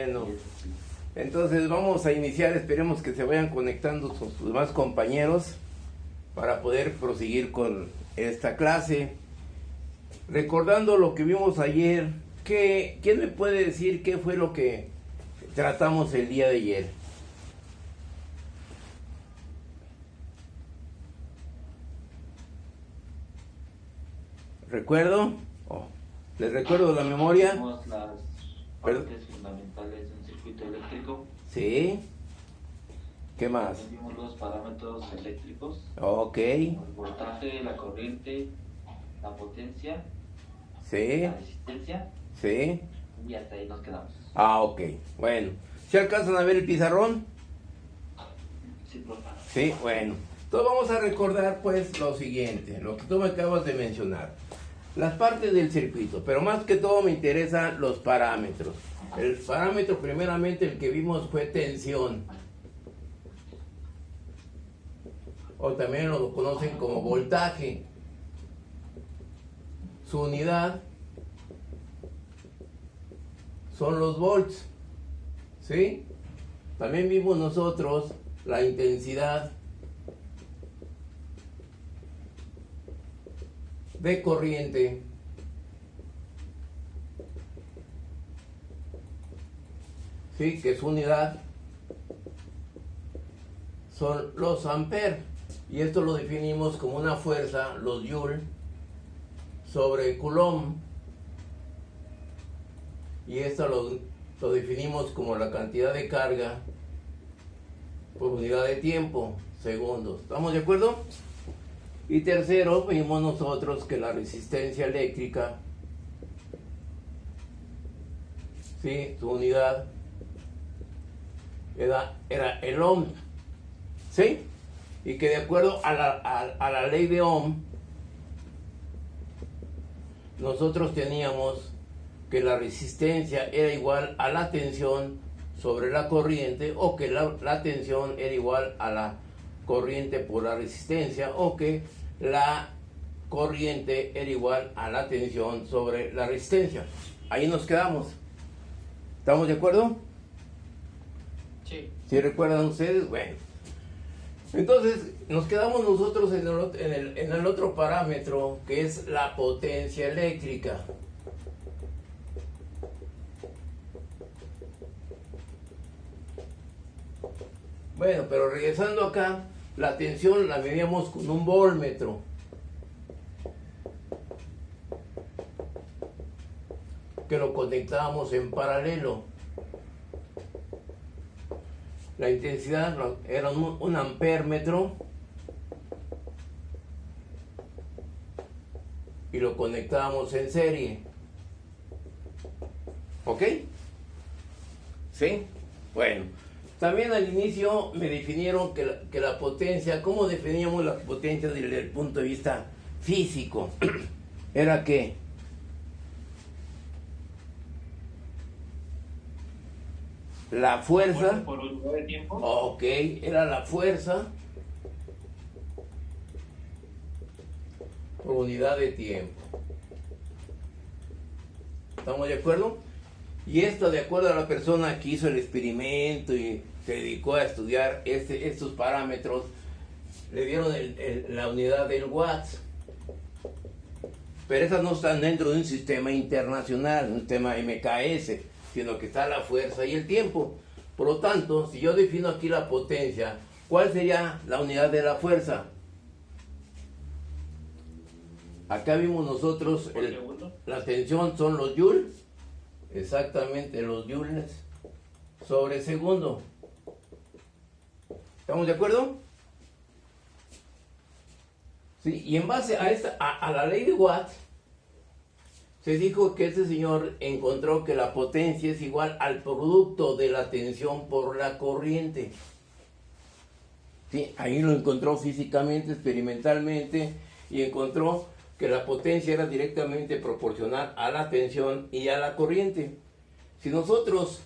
Bueno, entonces vamos a iniciar, esperemos que se vayan conectando sus demás compañeros para poder proseguir con esta clase. Recordando lo que vimos ayer, ¿quién me puede decir qué fue lo que tratamos el día de ayer? ¿Recuerdo? ¿Les recuerdo la memoria? Vimos las partes fundamentales de un circuito eléctrico. Sí. ¿Qué más? También vimos los parámetros eléctricos. Ok. El voltaje, la corriente, la potencia, Sí. la resistencia. Sí. Y hasta ahí nos quedamos. Ok. Bueno. ¿Se alcanzan a ver el pizarrón? Sí, por favor. Sí, bueno. Entonces vamos a recordar pues lo siguiente, lo que tú me acabas de mencionar. Las partes del circuito, pero más que todo me interesan los parámetros. El parámetro primeramente el que vimos fue tensión. O también lo conocen como voltaje. Su unidad son los volts. ¿Sí? También vimos nosotros la intensidad de corriente. ¿Sí? Que su unidad son los amperes. Y esto lo definimos como una fuerza, los joule, sobre coulomb. Y esto lo definimos como la cantidad de carga por unidad de tiempo, segundos. ¿Estamos de acuerdo? Y tercero, vimos nosotros que la resistencia eléctrica, ¿sí? Su unidad era el ohm, ¿sí? Y que de acuerdo a la ley de Ohm, nosotros teníamos que la resistencia era igual a la tensión sobre la corriente, o que la tensión era igual a la corriente por la resistencia, o que la corriente era igual a la tensión sobre la resistencia. Ahí nos quedamos. ¿Estamos de acuerdo? Sí. ¿Sí recuerdan ustedes? Bueno. Entonces, nos quedamos nosotros en el otro parámetro, que es la potencia eléctrica. Bueno, pero regresando acá, la tensión la medíamos con un voltmetro. Que lo conectábamos en paralelo. La intensidad era un ampérmetro. Y lo conectábamos en serie. ¿Ok? ¿Sí? Bueno. También al inicio me definieron que la potencia, ¿cómo definíamos la potencia desde el punto de vista físico? Era que la fuerza, por unidad de tiempo. ok, era la fuerza por unidad de tiempo. ¿Estamos de acuerdo? Y esto de acuerdo a la persona que hizo el experimento y se dedicó a estudiar estos parámetros, le dieron la unidad del watts. Pero esas no están dentro de un sistema internacional, un sistema MKS, sino que está la fuerza y el tiempo. Por lo tanto, si yo defino aquí la potencia, ¿cuál sería la unidad de la fuerza? Acá vimos nosotros la tensión son los joules, exactamente los joules sobre segundo. ¿Estamos de acuerdo? Sí, y en base a la ley de Watt, se dijo que este señor encontró que la potencia es igual al producto de la tensión por la corriente. Sí, ahí lo encontró físicamente, experimentalmente, y encontró que la potencia era directamente proporcional a la tensión y a la corriente. Si nosotros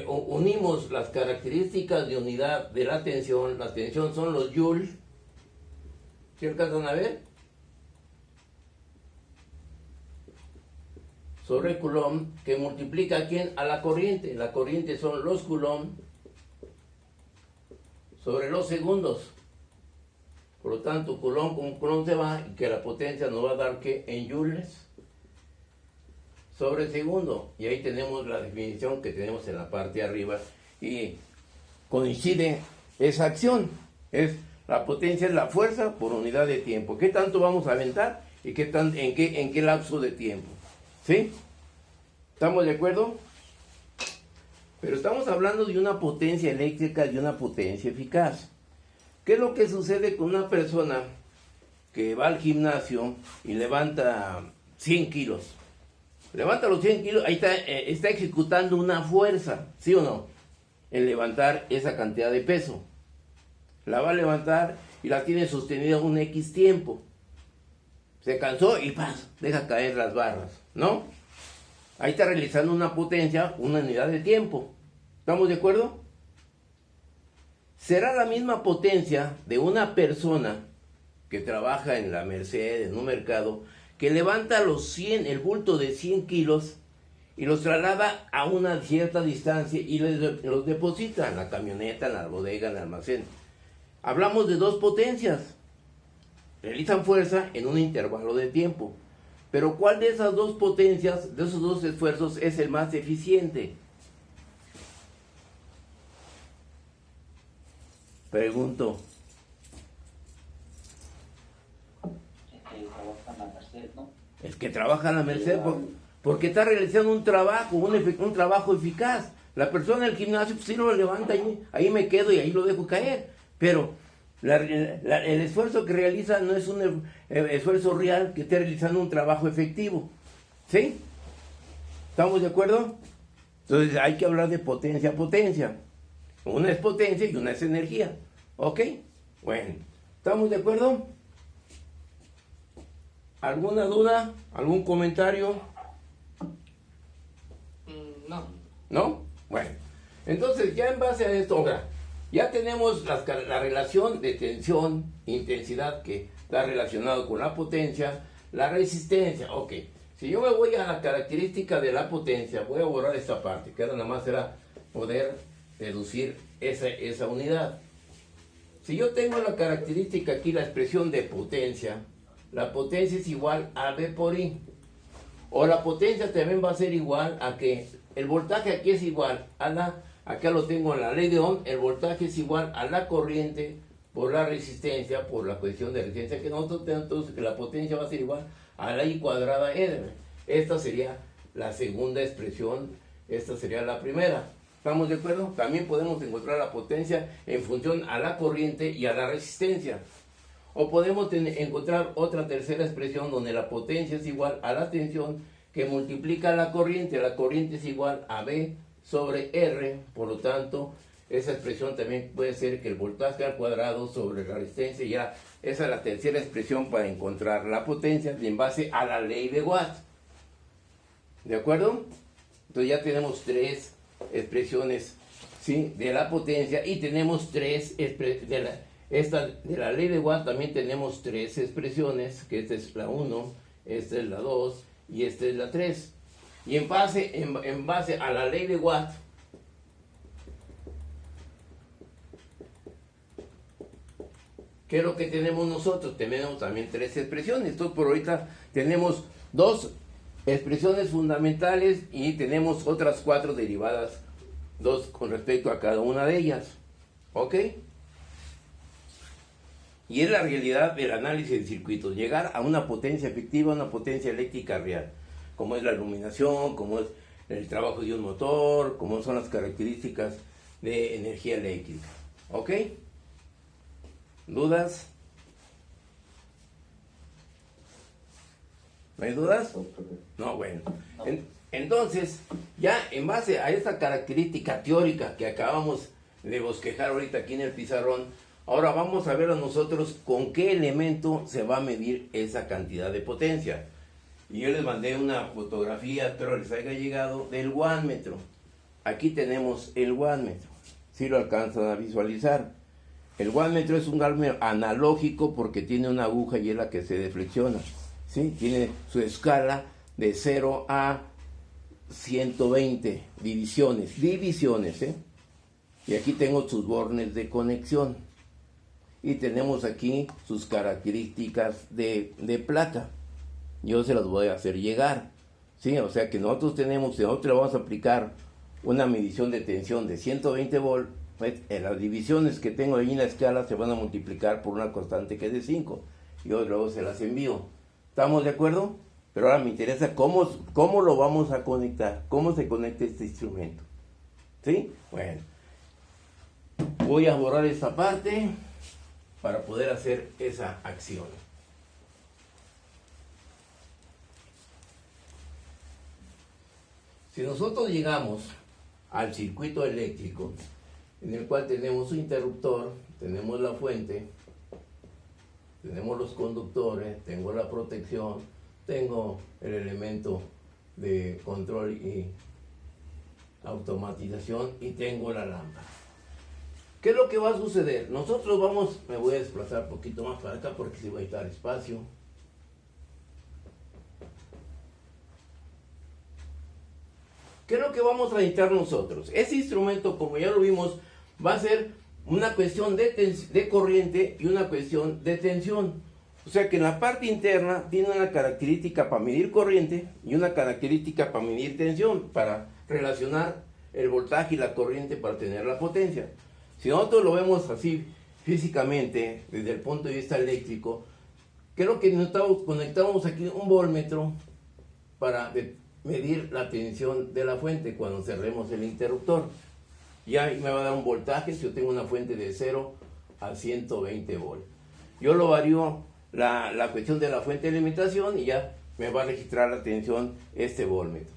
unimos las características de unidad de la tensión son los joules. ¿Sí alcanzan a ver? sobre Coulomb, que multiplica ¿a quién? A la corriente. La corriente son los Coulomb sobre los segundos. Por lo tanto, Coulomb con Coulomb se va y que la potencia nos va a dar que en joules sobre segundo. Y ahí tenemos la definición que tenemos en la parte de arriba y coincide esa acción. La potencia es la fuerza por unidad de tiempo. ¿Qué tanto vamos a aventar y en qué lapso de tiempo? ¿Sí? ¿Estamos de acuerdo? Pero estamos hablando de una potencia eléctrica y una potencia eficaz. ¿Qué es lo que sucede con una persona que va al gimnasio y levanta 100 kilos? Levanta los 100 kilos, ahí está ejecutando una fuerza, ¿sí o no? En levantar esa cantidad de peso. La va a levantar y la tiene sostenida un X tiempo. Se cansó y ¡paz! Deja caer las barras, ¿no? Ahí está realizando una potencia, una unidad de tiempo. ¿Estamos de acuerdo? Será la misma potencia de una persona que trabaja en la Merced, en un mercado, que levanta el bulto de 100 kilos y los traslada a una cierta distancia y los deposita en la camioneta, en la bodega, en el almacén. Hablamos de dos potencias. Realizan fuerza en un intervalo de tiempo. Pero ¿cuál de esas dos potencias, de esos dos esfuerzos, es el más eficiente? Pregunto. Es que trabaja en la Merced porque está realizando un trabajo eficaz. La persona del gimnasio, pues sí lo levanta, ahí me quedo y ahí lo dejo caer. Pero el esfuerzo que realiza no es un esfuerzo real que esté realizando un trabajo efectivo. ¿Sí? ¿Estamos de acuerdo? Entonces hay que hablar de potencia a potencia. Una es potencia y una es energía. ¿Ok? Bueno, ¿estamos de acuerdo? ¿Alguna duda? ¿Algún comentario? No. ¿No? Bueno, entonces ya en base a esto, ahora, ya tenemos la relación de tensión, intensidad que está relacionado con la potencia, la resistencia. Ok, si yo me voy a la característica de la potencia, voy a borrar esta parte, que ahora nada más será poder deducir esa unidad. Si yo tengo la característica aquí, la expresión de potencia, la potencia es igual a V por I. O la potencia también va a ser igual a que el voltaje aquí es igual a acá lo tengo en la ley de Ohm, el voltaje es igual a la corriente por la resistencia, por la cuestión de resistencia que nosotros tenemos, entonces que la potencia va a ser igual a la I cuadrada R. Esta sería la segunda expresión, esta sería la primera. ¿Estamos de acuerdo? También podemos encontrar la potencia en función a la corriente y a la resistencia. O podemos encontrar otra tercera expresión donde la potencia es igual a la tensión que multiplica la corriente es igual a V sobre R, por lo tanto, esa expresión también puede ser que el voltaje al cuadrado sobre la resistencia, ya esa es la tercera expresión para encontrar la potencia en base a la ley de Watt. ¿De acuerdo? Entonces ya tenemos tres expresiones, ¿sí?, de la potencia y tenemos tres de la ley de Watt también tenemos tres expresiones, que esta es la 1, esta es la 2 y esta es la 3. Y en base a la ley de Watt, ¿qué es lo que tenemos nosotros? Tenemos también tres expresiones. Entonces por ahorita tenemos dos expresiones fundamentales y tenemos otras cuatro derivadas, dos con respecto a cada una de ellas. ¿Ok? Y es la realidad del análisis de circuitos, llegar a una potencia efectiva, una potencia eléctrica real, como es la iluminación, como es el trabajo de un motor, como son las características de energía eléctrica. ¿Ok? ¿Dudas? ¿No hay dudas? No, bueno. Entonces, ya en base a esta característica teórica que acabamos de bosquejar ahorita aquí en el pizarrón, ahora vamos a ver a nosotros con qué elemento se va a medir esa cantidad de potencia. Y yo les mandé una fotografía, espero les haya llegado, del wattmetro. Aquí tenemos el wattmetro, si lo alcanzan a visualizar. El wattmetro es un wattmetro analógico porque tiene una aguja y es la que se deflexiona, ¿sí? Tiene su escala de 0 a 120 divisiones, ¿eh? Y aquí tengo sus bornes de conexión. Y tenemos aquí sus características de placa. Yo se las voy a hacer llegar. ¿Sí? O sea que si nosotros le vamos a aplicar una medición de tensión de 120 volts, pues, en las divisiones que tengo ahí en la escala se van a multiplicar por una constante que es de 5. Yo luego se las envío. ¿Estamos de acuerdo? Pero ahora me interesa cómo lo vamos a conectar. ¿Cómo se conecta este instrumento? ¿Sí? Bueno. Voy a borrar esta parte para poder hacer esa acción. Si nosotros llegamos al circuito eléctrico, en el cual tenemos un interruptor, tenemos la fuente, tenemos los conductores, tengo la protección, tengo el elemento de control y automatización y tengo la lámpara. ¿Qué es lo que va a suceder? Nosotros me voy a desplazar un poquito más para acá porque si va a estar espacio. ¿Qué es lo que vamos a necesitar nosotros? Ese instrumento, como ya lo vimos, va a ser una cuestión de corriente y una cuestión de tensión. O sea que en la parte interna tiene una característica para medir corriente y una característica para medir tensión, para relacionar el voltaje y la corriente para tener la potencia. Si nosotros lo vemos así físicamente, desde el punto de vista eléctrico, creo que conectamos aquí un voltmetro para medir la tensión de la fuente cuando cerremos el interruptor. Ya me va a dar un voltaje si yo tengo una fuente de 0 a 120 volts. Yo lo varío la cuestión de la fuente de alimentación y ya me va a registrar la tensión este voltmetro.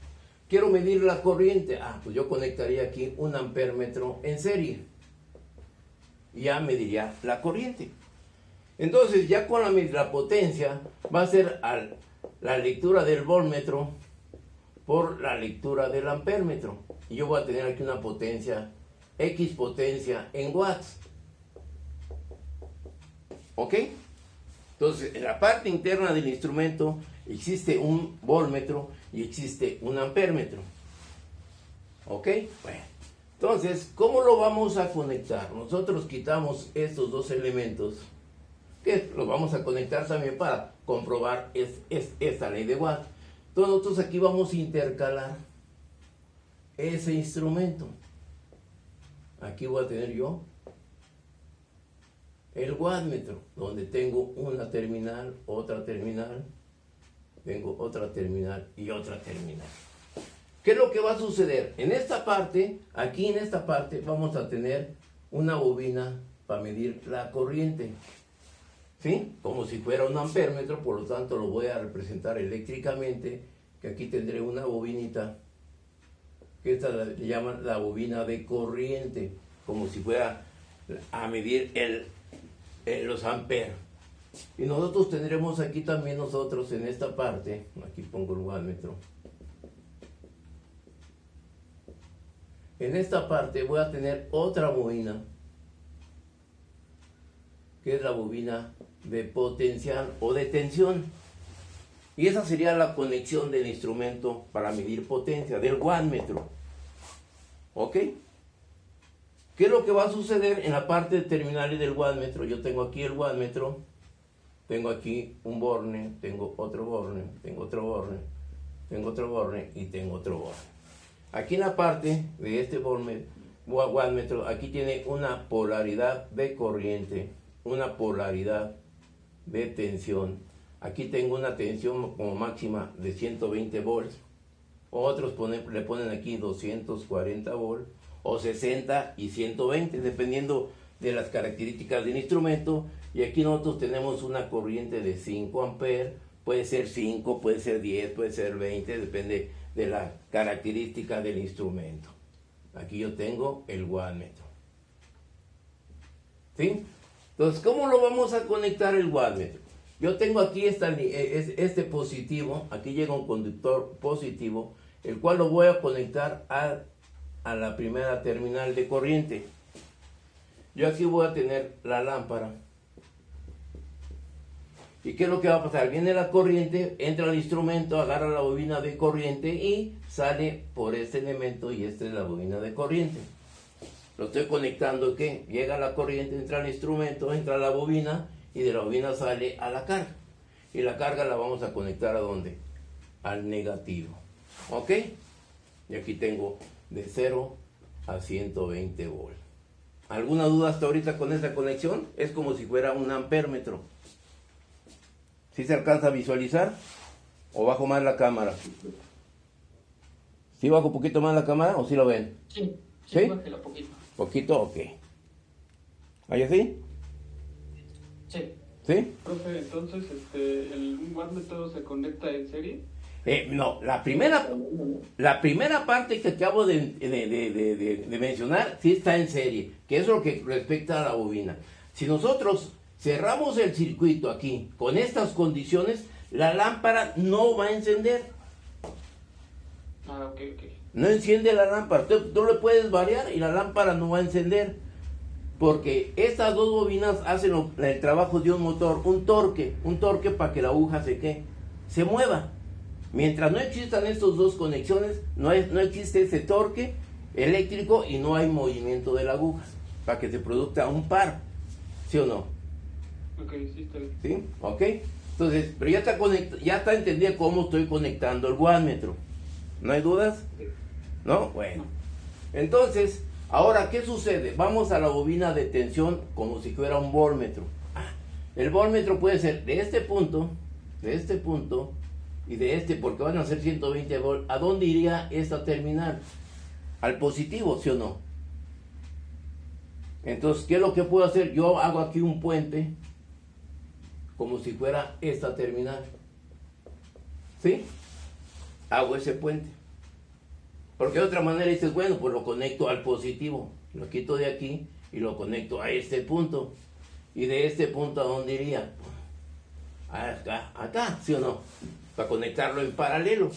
Quiero medir la corriente. Pues yo conectaría aquí un ampérmetro en serie. Y ya mediría la corriente. Entonces ya con la potencia va a ser la lectura del voltmetro por la lectura del ampérmetro. Y yo voy a tener aquí una potencia, X potencia en watts. ¿Ok? Entonces en la parte interna del instrumento existe un voltmetro y existe un ampérmetro. ¿Ok? Bueno. Entonces, ¿cómo lo vamos a conectar? Nosotros quitamos estos dos elementos, que los vamos a conectar también para comprobar esta ley de Watt. Entonces, nosotros aquí vamos a intercalar ese instrumento. Aquí voy a tener yo el wattmetro, donde tengo una terminal, otra terminal, tengo otra terminal y otra terminal. ¿Qué es lo que va a suceder? En esta parte, aquí en esta parte, vamos a tener una bobina para medir la corriente. ¿Sí? Como si fuera un ampérmetro, por lo tanto lo voy a representar eléctricamente, que aquí tendré una bobinita, que esta le llaman la bobina de corriente, como si fuera a medir los amperes. Y nosotros tendremos aquí también en esta parte, aquí pongo el wattmetro. En esta parte voy a tener otra bobina, que es la bobina de potencial o de tensión. Y esa sería la conexión del instrumento para medir potencia, del wattmetro. ¿Ok? ¿Qué es lo que va a suceder en la parte de terminales del wattmetro? Yo tengo aquí el wattmetro, tengo aquí un borne, tengo otro borne, tengo otro borne, tengo otro borne y tengo otro borne. Aquí en la parte de este wattmetro, aquí tiene una polaridad de corriente, una polaridad de tensión. Aquí tengo una tensión como máxima de 120 volts. Otros le ponen aquí 240 volts o 60 y 120, dependiendo de las características del instrumento. Y aquí nosotros tenemos una corriente de 5 amperes, puede ser 5, puede ser 10, puede ser 20, depende de la característica del instrumento. Aquí yo tengo el wattmetro. ¿Sí? Entonces, ¿cómo lo vamos a conectar el wattmetro? Yo tengo aquí este positivo, aquí llega un conductor positivo, el cual lo voy a conectar a la primera terminal de corriente. Yo aquí voy a tener la lámpara. ¿Y qué es lo que va a pasar? Viene la corriente, entra al instrumento, agarra la bobina de corriente y sale por este elemento y esta es la bobina de corriente. Lo estoy conectando, ¿qué? Llega la corriente, entra al instrumento, entra a la bobina y de la bobina sale a la carga. Y la carga la vamos a conectar ¿a dónde? Al negativo. ¿Ok? Y aquí tengo de 0 a 120 volts. ¿Alguna duda hasta ahorita con esta conexión? Es como si fuera un ampérmetro. ¿Sí se alcanza a visualizar? ¿O bajo más la cámara? ¿Sí bajo un poquito más la cámara o sí lo ven? Sí, ¿Sí? bájela poquito. ¿Poquito? Ok. ¿Ahí así? Sí. ¿Sí? Profe, entonces, ¿un wattmetro se conecta en serie? No, la primera parte que acabo de mencionar sí está en serie, que es lo que respecta a la bobina. Si nosotros cerramos el circuito aquí con estas condiciones, la lámpara no va a encender. Ah, ok. No enciende la lámpara. Tú le puedes variar y la lámpara no va a encender. Porque estas dos bobinas hacen el trabajo de un motor, un torque para que la aguja se mueva. Mientras no existan estas dos conexiones, no existe ese torque eléctrico y no hay movimiento de la aguja para que se produzca un par, ¿sí o no? Ok, sí, está bien. ¿Sí? ¿Ok? Entonces, pero ya está entendido cómo estoy conectando el wattmetro. ¿No hay dudas? ¿No? Bueno. Entonces, ahora, ¿qué sucede? Vamos a la bobina de tensión como si fuera un voltmetro. El voltmetro puede ser de este punto y de este, porque van a ser 120 volts. ¿A dónde iría esta terminal? Al positivo, ¿sí o no? Entonces, ¿qué es lo que puedo hacer? Yo hago aquí un puente como si fuera esta terminal. ¿Sí? Hago ese puente. Porque de otra manera dices, bueno, pues lo conecto al positivo. Lo quito de aquí y lo conecto a este punto. ¿Y de este punto a dónde iría? Acá, ¿sí o no? Para conectarlo en paralelo.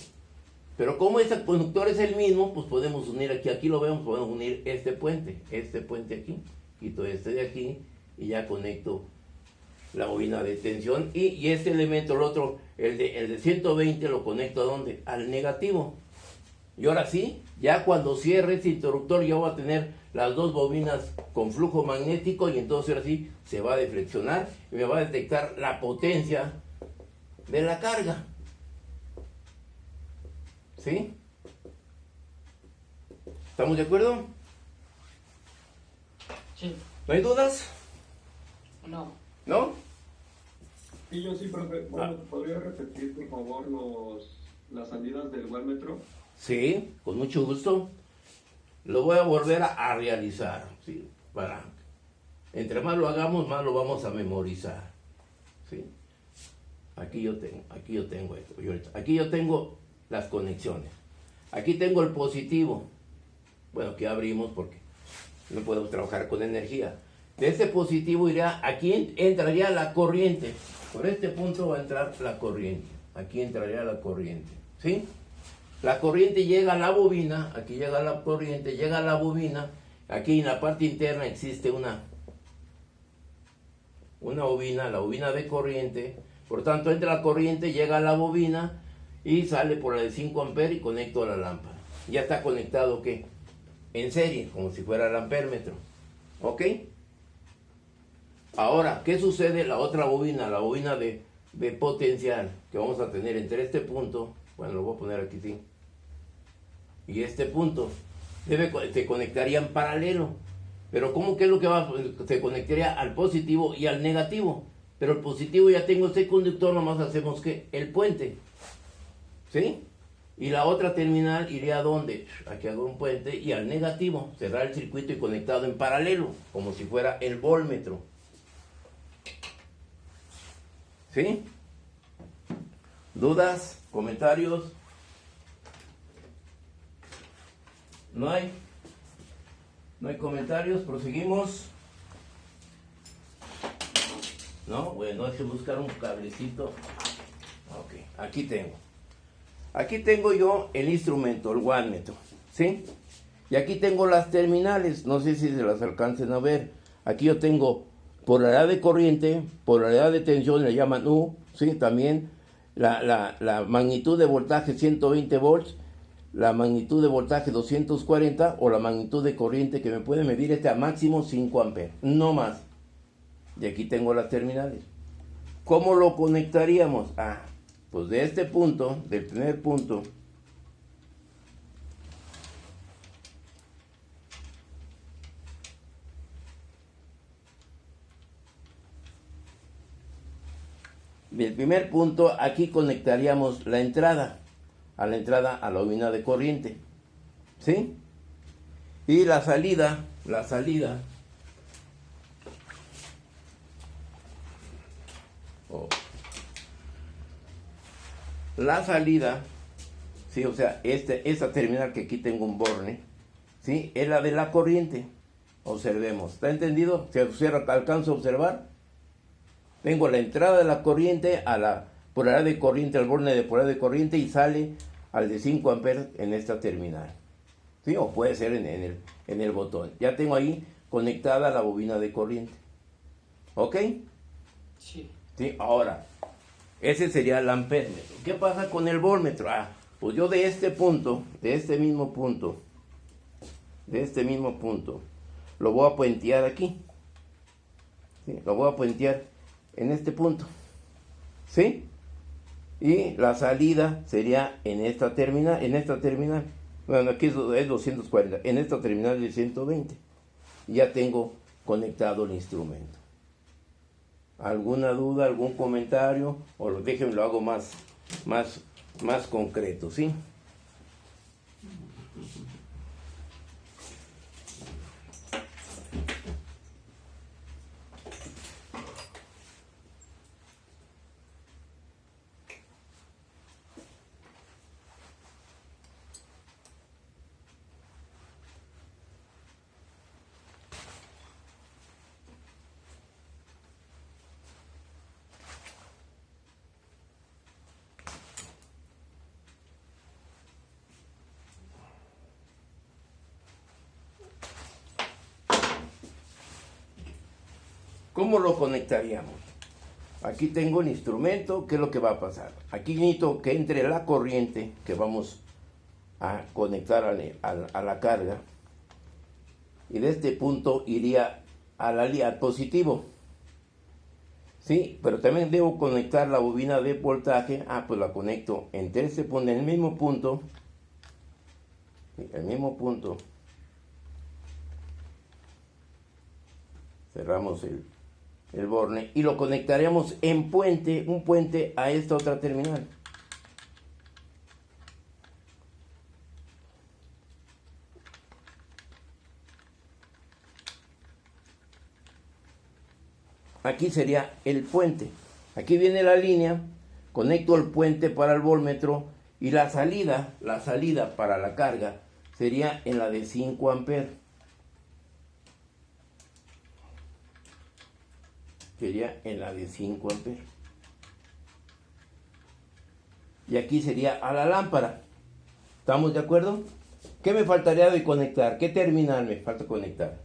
Pero como ese conductor es el mismo, pues podemos unir aquí lo vemos, podemos unir este puente aquí. Quito este de aquí y ya conecto la bobina de tensión. Y este elemento, el otro, el de 120, lo conecto ¿a dónde? Al negativo. Y ahora sí, ya cuando cierre este interruptor ya voy a tener las dos bobinas con flujo magnético y entonces ahora sí se va a deflexionar y me va a detectar la potencia de la carga. ¿Sí? ¿Estamos de acuerdo? Sí. ¿No hay dudas? No. ¿No? Sí, yo sí, profe. Bueno, ¿podría repetir, por favor, las salidas del wattmetro? Sí, con mucho gusto. Lo voy a volver a realizar, ¿sí? Entre más lo hagamos, más lo vamos a memorizar, ¿sí? Aquí yo tengo esto. Aquí yo tengo las conexiones. Aquí tengo el positivo. Bueno, aquí abrimos porque no podemos trabajar con energía. De este positivo aquí entraría la corriente. Por este punto va a entrar la corriente. Aquí entraría la corriente, ¿sí? La corriente llega a la bobina, aquí llega la corriente, llega a la bobina, aquí en la parte interna existe una bobina, la bobina de corriente, por tanto entra la corriente, llega a la bobina y sale por la de 5 amperes y conecto a la lámpara. Ya está conectado, ¿qué? En serie, como si fuera el ampérmetro, ¿ok? Ahora, ¿qué sucede? La otra bobina, la bobina de potencial que vamos a tener entre este punto, bueno, lo voy a poner aquí, sí, y este punto, se conectaría en paralelo. Pero ¿cómo que es lo que se conectaría al positivo y al negativo? Pero el positivo ya tengo este conductor, nomás hacemos ¿qué? El puente, ¿sí? Y la otra terminal iría a ¿dónde? Aquí hago un puente y al negativo, cerrar el circuito y conectado en paralelo, como si fuera el voltmetro. ¿Sí? ¿Dudas? ¿Comentarios? ¿No hay? ¿No hay comentarios? ¿Proseguimos? ¿No? Bueno, hay que buscar un cablecito. Ok, aquí tengo. Aquí tengo yo el instrumento, el wattmetro, ¿sí? Y aquí tengo las terminales, no sé si se las alcancen a ver. Aquí yo tengo polaridad de corriente, polaridad de tensión, le llaman U, ¿sí? También la magnitud de voltaje 120 volts, la magnitud de voltaje 240 o la magnitud de corriente que me puede medir a máximo 5 amperes, no más. Y aquí tengo las terminales. ¿Cómo lo conectaríamos? Pues de este punto, del primer punto, aquí conectaríamos la entrada a la bobina de corriente, ¿sí? Y la salida, sí, o sea, esta terminal que aquí tengo un borne, ¿sí? Es la de la corriente. Observemos, ¿está entendido? ¿Se alcanza a observar? Tengo la entrada de la corriente a la polaridad de corriente, al borne de polaridad de corriente, y sale al de 5 amperes en esta terminal, ¿sí? O puede ser en el botón. Ya tengo ahí conectada la bobina de corriente. ¿Ok? Sí. Sí, ahora, ese sería el amperímetro. ¿Qué pasa con el voltmetro? Pues yo de este mismo punto, lo voy a puentear aquí. ¿Sí? Lo voy a puentear en este punto. ¿Sí? Y la salida sería en esta terminal. Bueno, aquí es 240. En esta terminal de 120. Ya tengo conectado el instrumento. ¿Alguna duda, algún comentario? O déjenme lo hago más concreto, ¿sí? ¿Cómo lo conectaríamos? Aquí tengo el instrumento. ¿Qué es lo que va a pasar? Aquí necesito que entre la corriente que vamos a conectar a la carga, y de este punto iría al positivo, ¿sí? Pero también debo conectar la bobina de voltaje. Pues la conecto entre este punto, en el mismo punto, cerramos el borne y lo conectaremos un puente a esta otra terminal. Aquí sería el puente. Aquí viene la línea, conecto el puente para el voltmetro, y la salida para la carga sería en la de 5 amperes. Sería en la de 5 amperes. Y aquí sería a la lámpara. ¿Estamos de acuerdo? ¿Qué me faltaría de conectar? ¿Qué terminal me falta conectar?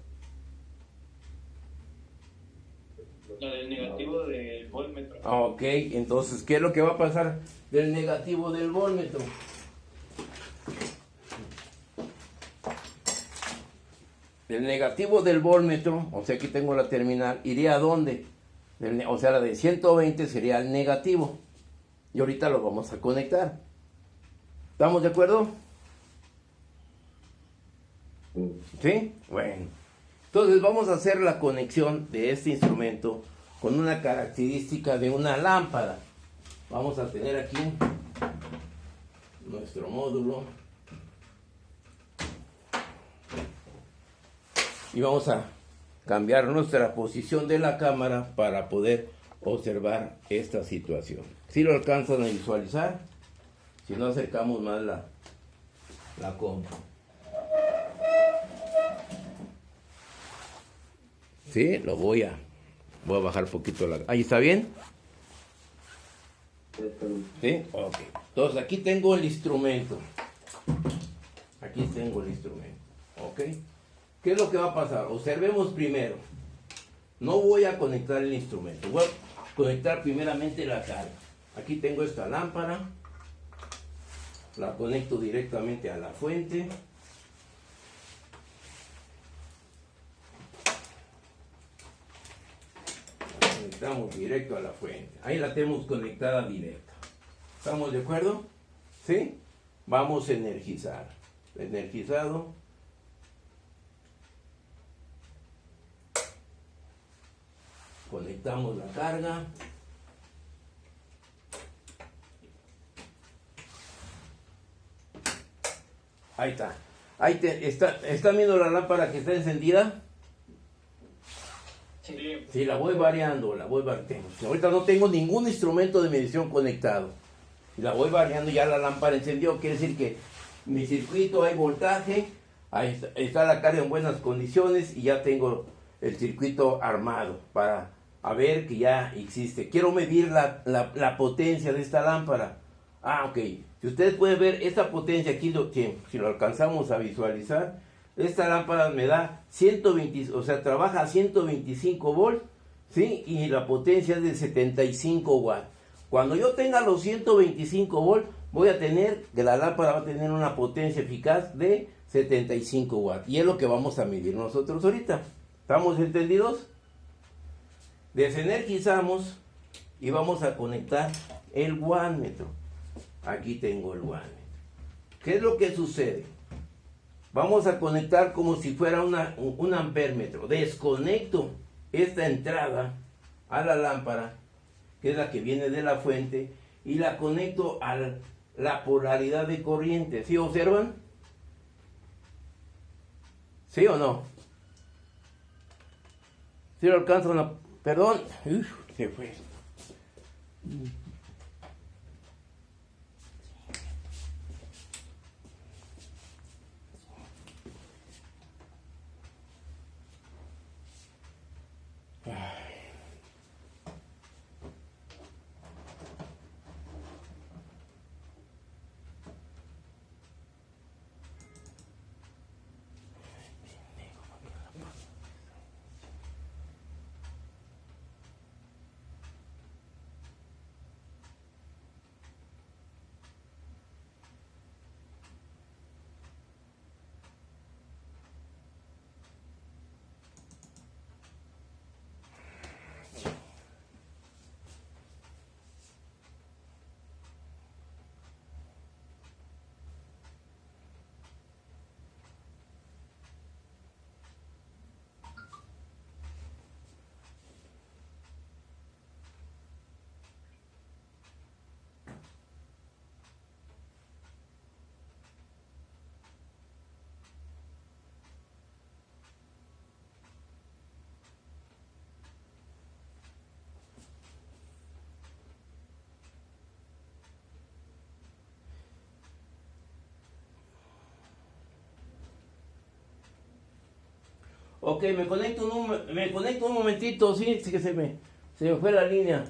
La del negativo del voltmetro. Ok, entonces, ¿qué es lo que va a pasar del negativo del voltmetro? El negativo del voltmetro, o sea, aquí tengo la terminal, ¿iría a dónde? O sea, la de 120 sería el negativo. Y ahorita lo vamos a conectar. ¿Estamos de acuerdo? ¿Sí? Bueno. Entonces vamos a hacer la conexión de este instrumento con una característica de una lámpara. Vamos a tener aquí nuestro módulo. Y vamos a cambiar nuestra posición de la cámara para poder observar esta situación. Si lo alcanzan a visualizar, si no acercamos más la compu. Sí, lo voy a bajar un poquito ahí está bien. ¿Sí? Ok. Entonces aquí tengo el instrumento. Ok. ¿Qué es lo que va a pasar? Observemos primero. No voy a conectar el instrumento. conectar primeramente la carga. Aquí tengo esta lámpara, la conecto directamente a la fuente. La conectamos directo a la fuente. Ahí la tenemos conectada directa. ¿Estamos de acuerdo? ¿Sí? Vamos a energizar. Energizado. Conectamos la carga. Ahí está. ¿Están viendo la lámpara que está encendida? Sí, la voy variando, Ahorita no tengo ningún instrumento de medición conectado. Y la voy variando, ya la lámpara encendió. Quiere decir que mi circuito hay voltaje, ahí está la carga en buenas condiciones y ya tengo el circuito armado para ver que ya existe. Quiero medir la potencia de esta lámpara. Ok. Si ustedes pueden ver esta potencia aquí, si lo alcanzamos a visualizar, esta lámpara me da 120, o sea, trabaja a 125 volts, ¿sí? Y la potencia es de 75 watts. Cuando yo tenga los 125 volts, voy a tener, que la lámpara va a tener una potencia eficaz de 75 watts. Y es lo que vamos a medir nosotros ahorita. ¿Estamos entendidos? Desenergizamos y vamos a conectar el wattmetro. Aquí tengo el wattmetro. ¿Qué es lo que sucede? Vamos a conectar como si fuera un ampérmetro. Desconecto esta entrada a la lámpara, que es la que viene de la fuente, y la conecto a la polaridad de corriente. ¿Sí observan? ¿Sí o no? ¿Sí lo alcanzan a... Perdón. Uf, se fue. Ok, me conecto un momentito, sí, sí que se me fue la línea.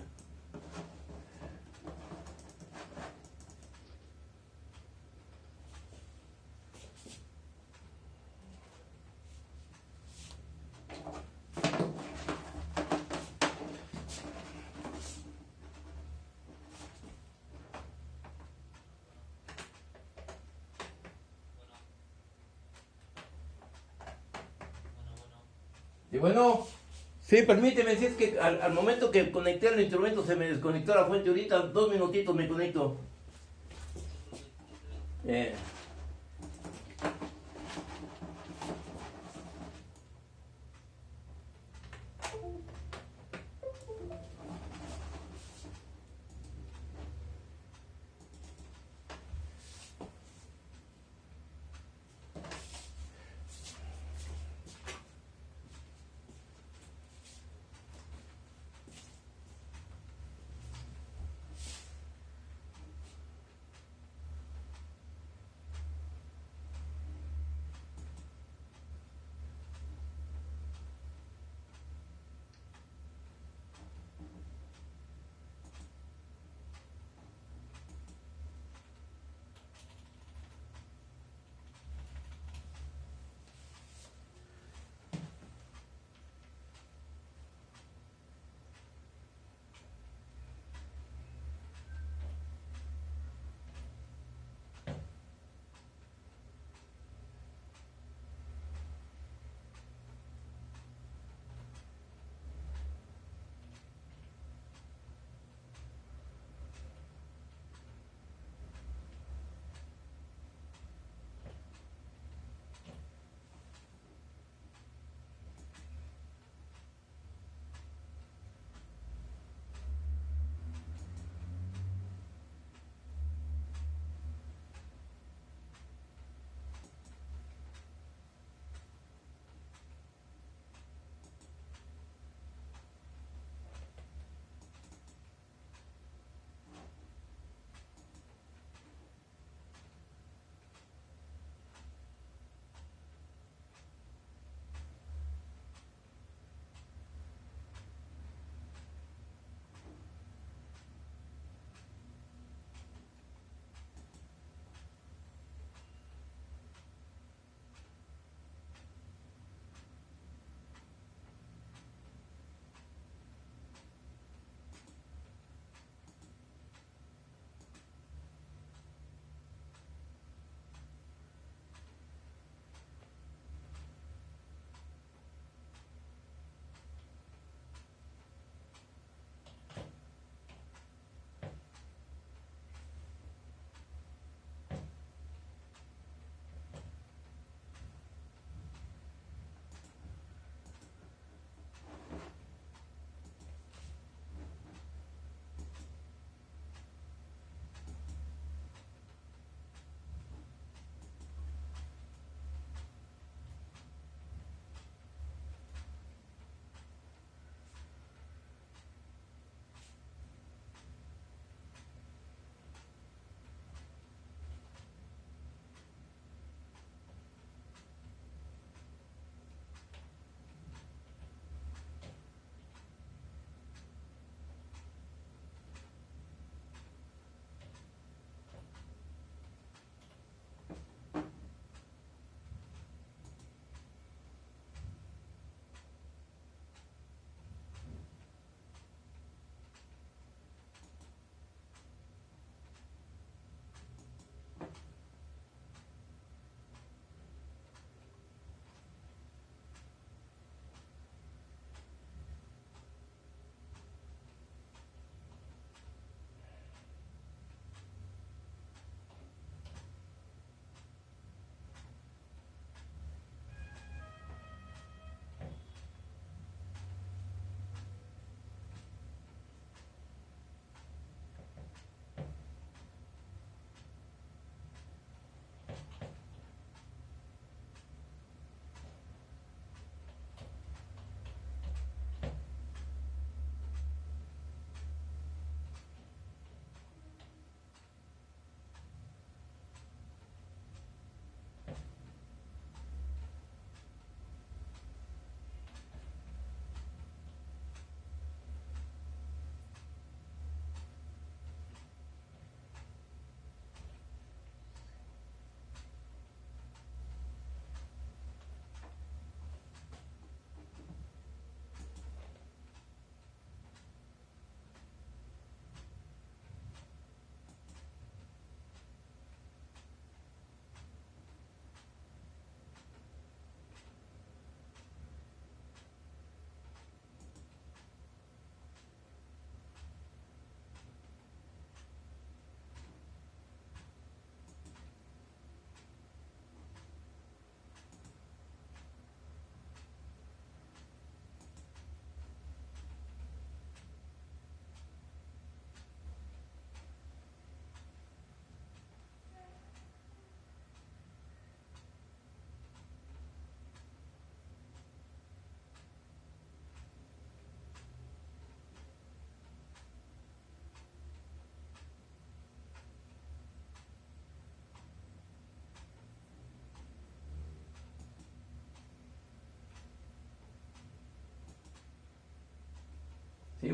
Y bueno, sí, permíteme, si es que al momento que conecté el instrumento se me desconectó la fuente. Ahorita 2 minutitos me conecto.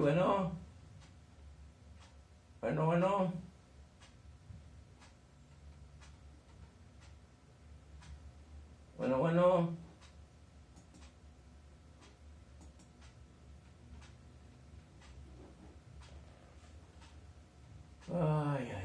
bueno. Bueno. Bueno. Ay.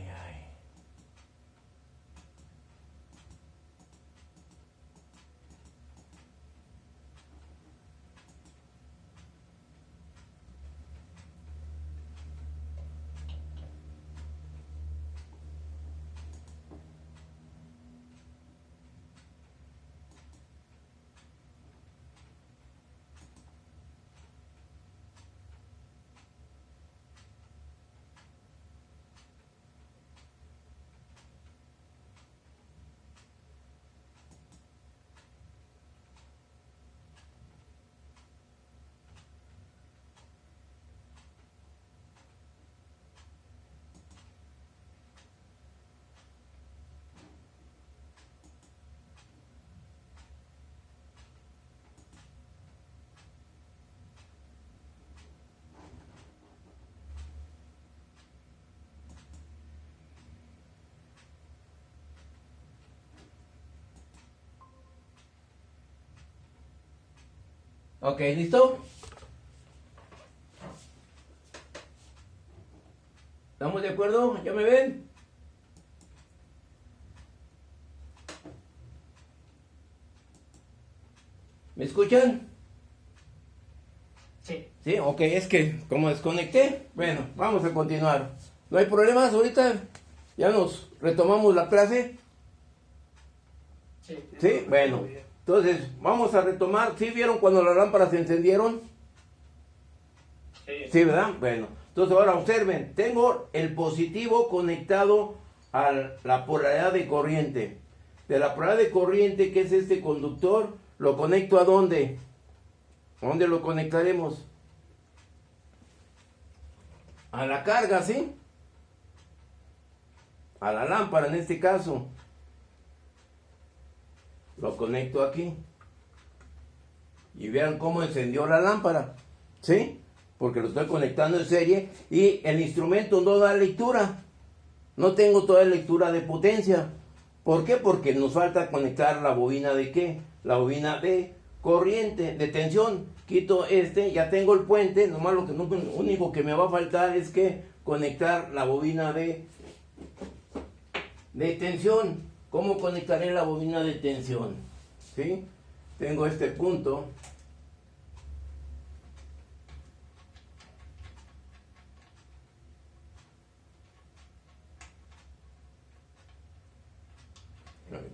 Ok, ¿listo? ¿Estamos de acuerdo? ¿Ya me ven? ¿Me escuchan? Sí. Sí, ok, es que como desconecté, bueno, vamos a continuar. ¿No hay problemas ahorita? ¿Ya nos retomamos la clase? Sí. Sí, bueno. Entonces, vamos a retomar. ¿Sí vieron cuando las lámparas se encendieron? Sí. Sí, ¿verdad? Bueno, entonces ahora observen, tengo el positivo conectado a la polaridad de corriente. De la polaridad de corriente, que es este conductor, ¿lo conecto a dónde? ¿A dónde lo conectaremos? A la carga, ¿sí? A la lámpara en este caso. Lo conecto aquí. Y vean cómo encendió la lámpara. ¿Sí? Porque lo estoy conectando en serie. Y el instrumento no da lectura. No tengo toda lectura de potencia. ¿Por qué? Porque nos falta conectar la bobina de ¿qué? La bobina de corriente, de tensión. Quito ya tengo el puente. Nomás lo único que me va a faltar es que conectar la bobina de tensión. ¿Cómo conectaré la bobina de tensión? ¿Sí? Tengo este punto.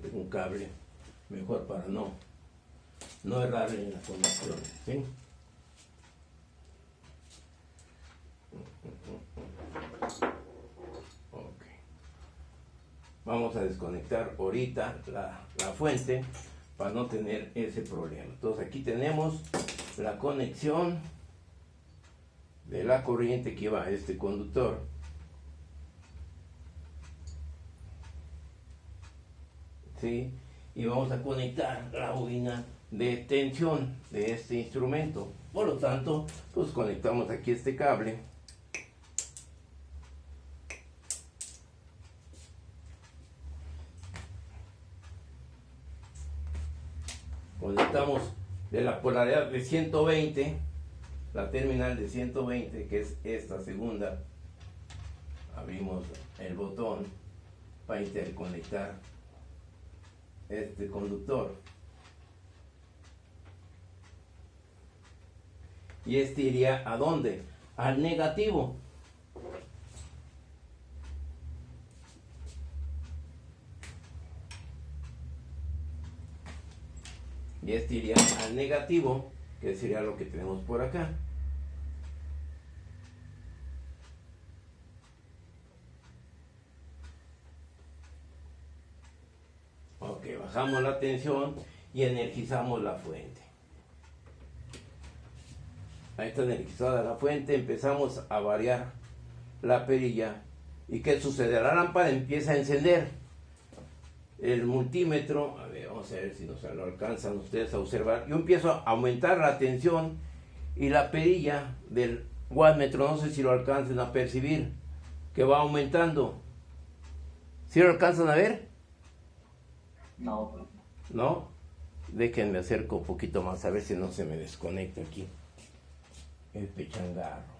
Tengo un cable mejor para no errar en la conexión. ¿Sí? Ok. Vamos a desconectar ahorita la fuente para no tener ese problema. Entonces aquí tenemos la conexión de la corriente que va a este conductor. ¿Sí? Y vamos a conectar la bobina de tensión de este instrumento. Por lo tanto, pues conectamos aquí este cable. Conectamos de la polaridad de 120, la terminal de 120, que es esta segunda. Abrimos el botón para interconectar este conductor. Y este iría ¿a dónde? Al negativo. Y este iría al negativo, que sería lo que tenemos por acá. Ok, bajamos la tensión y energizamos la fuente. Ahí está energizada la fuente, empezamos a variar la perilla. ¿Y qué sucede? La lámpara empieza a encender. El multímetro, a ver, vamos a ver si nos lo alcanzan ustedes a observar. Yo empiezo a aumentar la tensión y la perilla del wattmetro, no sé si lo alcancen a percibir, que va aumentando. ¿Sí lo alcanzan a ver? No, profe. ¿No? Déjenme acerco un poquito más a ver si no se me desconecta aquí el pechangarro.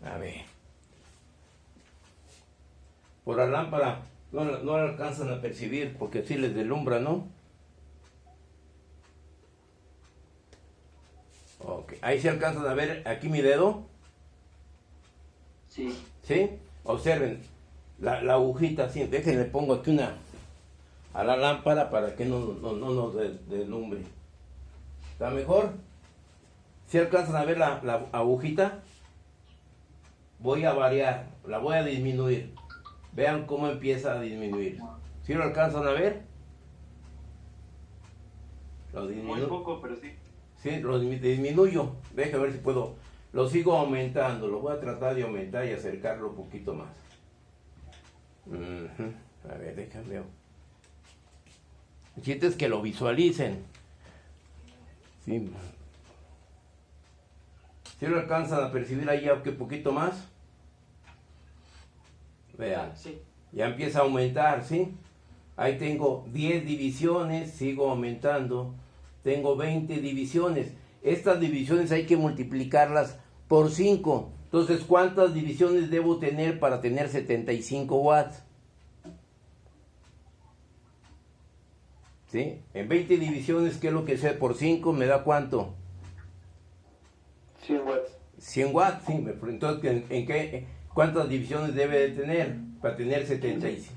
A ver. Por la lámpara no la alcanzan a percibir porque sí les deslumbra, ¿no? Ok, ahí se alcanzan a ver aquí mi dedo. Sí. ¿Sí? Observen la agujita así. Déjenle pongo aquí una a la lámpara para que no nos deslumbre. ¿Está mejor? ¿Sí alcanzan a ver la agujita? Voy a variar, la voy a disminuir. Vean cómo empieza a disminuir. ¿Sí lo alcanzan a ver? Muy poco, pero sí. Sí, lo disminuyo. Déjame ver si puedo. Lo sigo aumentando. Lo voy a tratar de aumentar y acercarlo un poquito más. A ver, déjame ver. El chiste es que lo visualicen. Sí. ¿Sí lo alcanzan a percibir ahí un poquito más? Vean. Sí. Ya empieza a aumentar, ¿sí? Ahí tengo 10 divisiones, sigo aumentando. Tengo 20 divisiones. Estas divisiones hay que multiplicarlas por 5. Entonces, ¿cuántas divisiones debo tener para tener 75 watts? ¿Sí? En 20 divisiones, ¿qué es lo que sé por 5? ¿Me da cuánto? 100 watts. 100 watts, sí. Entonces, ¿en qué? ¿Cuántas divisiones debe de tener para tener 75?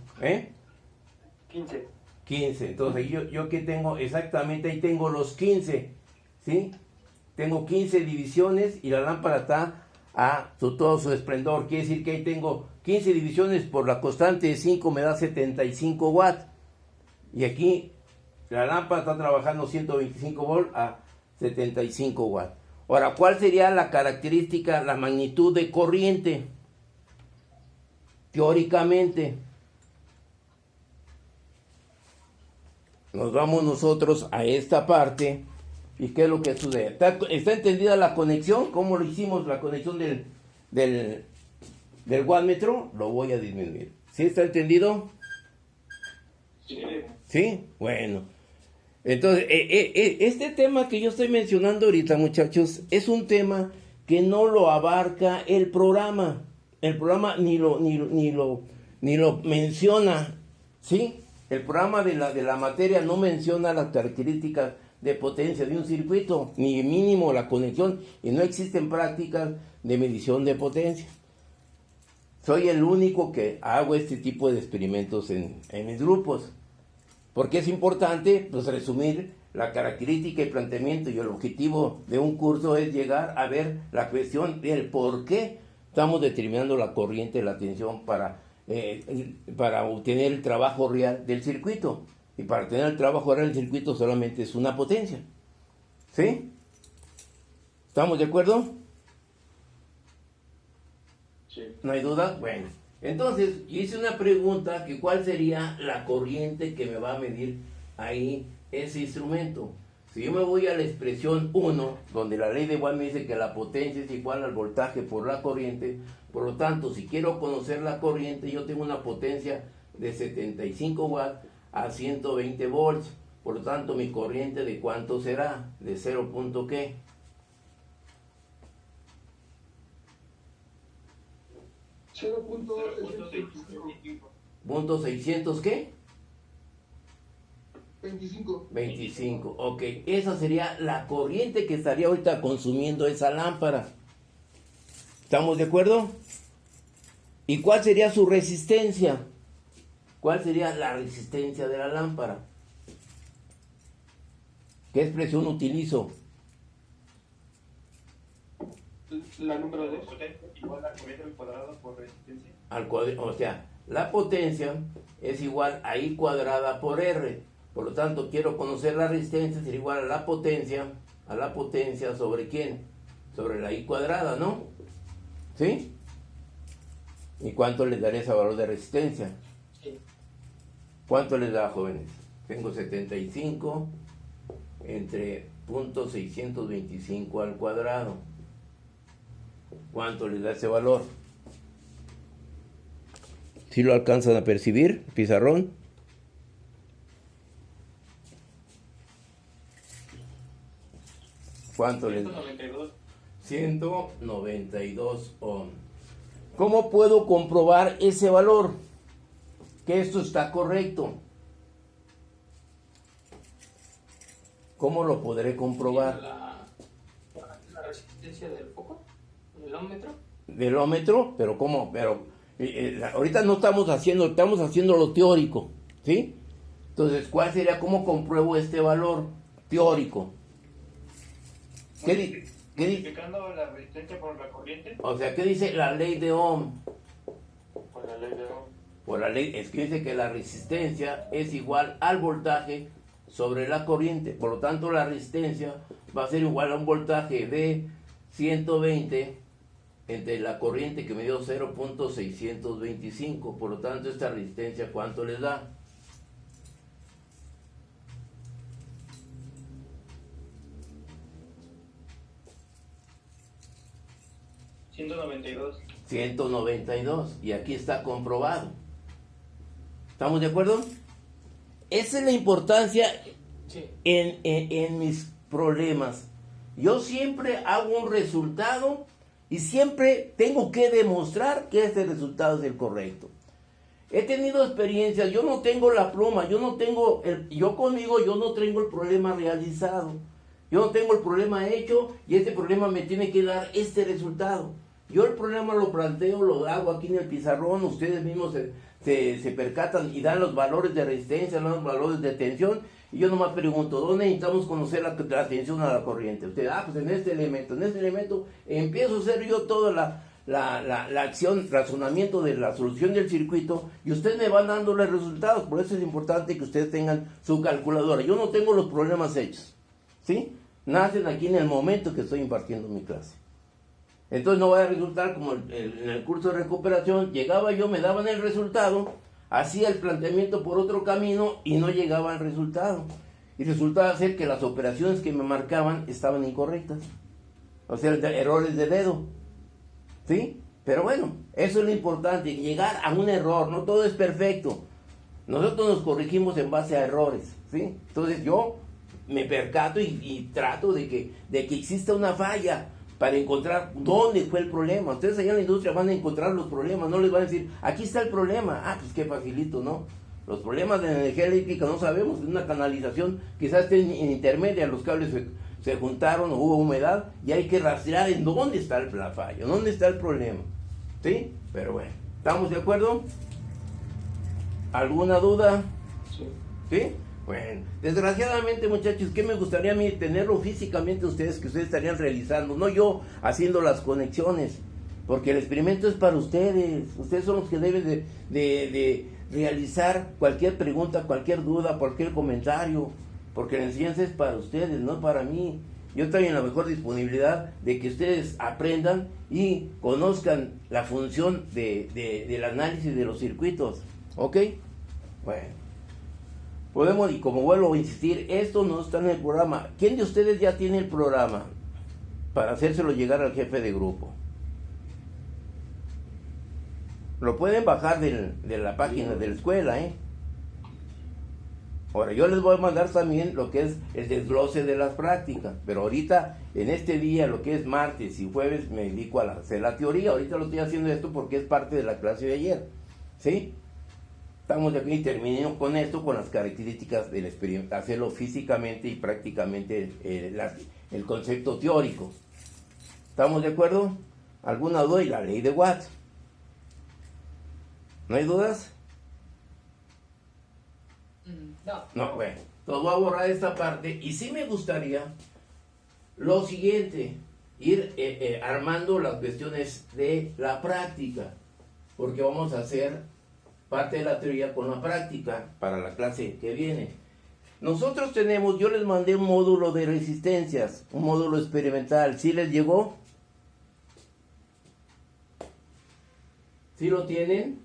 15. 15. Entonces, yo que tengo exactamente, ahí tengo los 15, ¿sí? Tengo 15 divisiones y la lámpara está a todo su esplendor. Quiere decir que ahí tengo 15 divisiones por la constante de 5, me da 75 watts. Y aquí la lámpara está trabajando 125 volts a 75 watts. Ahora, ¿cuál sería la característica, la magnitud de corriente? Teóricamente, nos vamos nosotros a esta parte. ¿Y qué es lo que sucede? ¿Está entendida la conexión? ¿Cómo lo hicimos? La conexión del wattmetro. Lo voy a disminuir. ¿Sí está entendido? Sí. ¿Sí? Bueno. Entonces, este tema que yo estoy mencionando ahorita, muchachos, es un tema que no lo abarca el programa. El programa ni lo menciona, ¿sí? El programa de la materia no menciona las características de potencia de un circuito, ni mínimo la conexión, y no existen prácticas de medición de potencia. Soy el único que hago este tipo de experimentos en mis grupos. Porque es importante, pues, resumir la característica y planteamiento, y el objetivo de un curso es llegar a ver la cuestión del por qué estamos determinando la corriente de la tensión para obtener el trabajo real del circuito. Y para tener el trabajo real del circuito solamente es una potencia. ¿Sí? ¿Estamos de acuerdo? Sí. ¿No hay duda? Bueno. Entonces, yo hice una pregunta, que cuál sería la corriente que me va a medir ahí ese instrumento. Si yo me voy a la expresión 1, donde la ley de Watt me dice que la potencia es igual al voltaje por la corriente, por lo tanto, si quiero conocer la corriente, yo tengo una potencia de 75 watts a 120 volts. Por lo tanto, mi corriente, ¿de cuánto será? ¿De 0. qué? ¿Punto 600 qué? 25, ok. Esa sería la corriente que estaría ahorita consumiendo esa lámpara. ¿Estamos de acuerdo? ¿Y cuál sería su resistencia? ¿Cuál sería la resistencia de la lámpara? ¿Qué expresión utilizo? La número 2. Igual a corriente al cuadrado por resistencia. O sea, la potencia es igual a I cuadrada por R. Por lo tanto, quiero conocer la resistencia, sería igual a la potencia ¿sobre quién? Sobre la I cuadrada, ¿no? ¿Sí? ¿Y cuánto les daré ese valor de resistencia? Sí. ¿Cuánto les da, jóvenes? Tengo 75 entre 0.625 al cuadrado. ¿Cuánto les da ese valor? ¿Sí lo alcanzan a percibir, pizarrón? ¿Cuánto les da? 192. 192 ohm. ¿Cómo puedo comprobar ese valor? Que esto está correcto. ¿Cómo lo podré comprobar? La resistencia del foco, el ómetro. Del ómetro, pero ¿cómo? Pero ahorita no estamos haciendo lo teórico, ¿sí? Entonces, ¿cuál sería? ¿Cómo compruebo este valor teórico? ¿Qué dice? Multiplicando la resistencia por la corriente. O sea, ¿qué dice la ley de Ohm? Por la ley de Ohm. Por la ley, es que dice que la resistencia es igual al voltaje sobre la corriente. Por lo tanto, la resistencia va a ser igual a un voltaje de 120 entre la corriente que me dio 0.625. Por lo tanto, esta resistencia, ¿cuánto les da? 192. 192. Y aquí está comprobado. ¿Estamos de acuerdo? Esa es la importancia Sí. en mis problemas. Yo siempre hago un resultado y siempre tengo que demostrar que ese resultado es el correcto. He tenido experiencias, yo no tengo la pluma, yo no tengo yo no tengo el problema realizado. Yo no tengo el problema hecho y este problema me tiene que dar este resultado. Yo el problema lo planteo, lo hago aquí en el pizarrón, ustedes mismos se percatan y dan los valores de resistencia, dan los valores de tensión, y yo nomás pregunto, ¿dónde necesitamos conocer la tensión a la corriente? Usted, pues en este elemento empiezo a hacer yo toda la acción, razonamiento de la solución del circuito, y ustedes me van dando los resultados. Por eso es importante que ustedes tengan su calculadora. Yo no tengo los problemas hechos, ¿sí? Nacen aquí en el momento que estoy impartiendo mi clase. Entonces no va a resultar como en el curso de recuperación, llegaba yo, me daban el resultado, hacía el planteamiento por otro camino y no llegaba al resultado. Y resultaba ser que las operaciones que me marcaban estaban incorrectas. O sea, errores de dedo. ¿Sí? Pero bueno, eso es lo importante, llegar a un error, no todo es perfecto. Nosotros nos corregimos en base a errores, ¿sí? Entonces yo me percato y trato de que exista una falla para encontrar dónde fue el problema. Ustedes allá en la industria van a encontrar los problemas, no les van a decir, aquí está el problema. Ah, pues qué facilito, ¿no? Los problemas de energía eléctrica no sabemos, es una canalización, quizás esté en intermedia, los cables se juntaron, hubo humedad, y hay que rastrear en dónde está la falla, dónde está el problema. ¿Sí? Pero bueno, ¿estamos de acuerdo? ¿Alguna duda? Sí. ¿Sí? Bueno, desgraciadamente, muchachos, ¿qué me gustaría a mí tenerlo físicamente ustedes, que ustedes estarían realizando? No yo haciendo las conexiones, porque el experimento es para ustedes. Ustedes son los que deben de realizar cualquier pregunta, cualquier duda, cualquier comentario, porque la enseñanza es para ustedes, no para mí. Yo estoy en la mejor disponibilidad de que ustedes aprendan y conozcan la función del análisis de los circuitos. ¿Ok? Bueno. Podemos, y como vuelvo a insistir, esto no está en el programa. ¿Quién de ustedes ya tiene el programa para hacérselo llegar al jefe de grupo? Lo pueden bajar de la página de la escuela, ¿eh? Ahora, yo les voy a mandar también lo que es el desglose de las prácticas, pero ahorita, en este día, lo que es martes y jueves, me dedico a hacer la teoría. Ahorita lo estoy haciendo esto porque es parte de la clase de ayer, ¿sí? Estamos de aquí y terminemos con esto, con las características del experimento, hacerlo físicamente y prácticamente el concepto teórico. ¿Estamos de acuerdo? ¿Alguna duda? Y la ley de Watt. ¿No hay dudas? No. No, bueno. Entonces voy a borrar esta parte y sí me gustaría lo siguiente, ir armando las cuestiones de la práctica, porque vamos a hacer parte de la teoría con la práctica para la clase que viene. Nosotros tenemos, yo les mandé un módulo de resistencias, un módulo experimental. ¿Sí les llegó? ¿Sí lo tienen?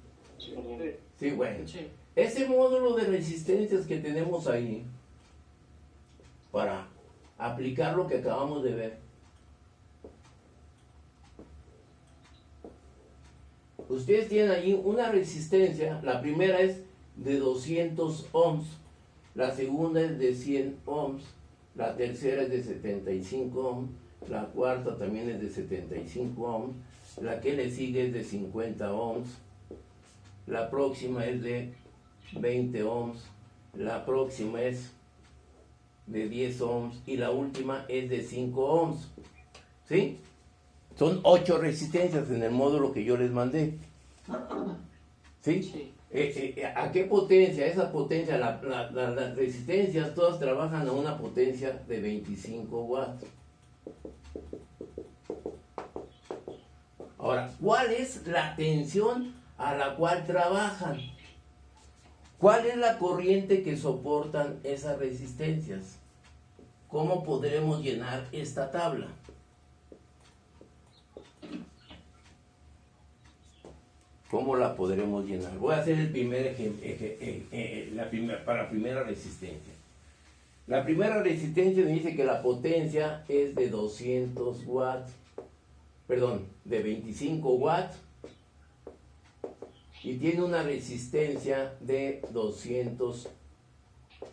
Sí, bueno. Sí. Ese módulo de resistencias que tenemos ahí, para aplicar lo que acabamos de ver. Ustedes tienen allí una resistencia, la primera es de 200 ohms, la segunda es de 100 ohms, la tercera es de 75 ohms, la cuarta también es de 75 ohms, la que le sigue es de 50 ohms, la próxima es de 20 ohms, la próxima es de 10 ohms y la última es de 5 ohms. ¿Sí? Son 8 resistencias en el módulo que yo les mandé. ¿Sí? Sí. ¿A qué potencia? Esa potencia, las resistencias todas trabajan a una potencia de 25 watts. Ahora, ¿cuál es la tensión a la cual trabajan? ¿Cuál es la corriente que soportan esas resistencias? ¿Cómo podremos llenar esta tabla? ¿Cómo la podremos llenar? Voy a hacer el primer ejemplo, para la primera resistencia. La primera resistencia me dice que la potencia es de 200 watts, perdón, de 25 watts, y tiene una resistencia de 200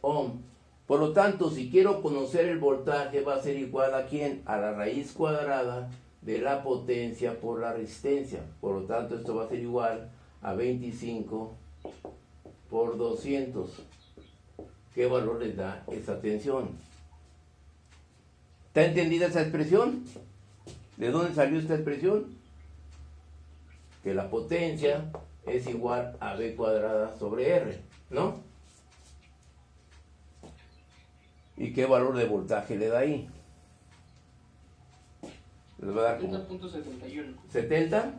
ohms. Por lo tanto, si quiero conocer el voltaje, va a ser igual a ¿quién? A la raíz cuadrada de la potencia por la resistencia. Por lo tanto, esto va a ser igual a 25 por 200. ¿Qué valor les da esa tensión? ¿Está entendida esa expresión? ¿De dónde salió esta expresión? Que la potencia es igual a B cuadrada sobre R, ¿no? ¿Y qué valor de voltaje le da ahí? Les va a dar como 70.71. 70.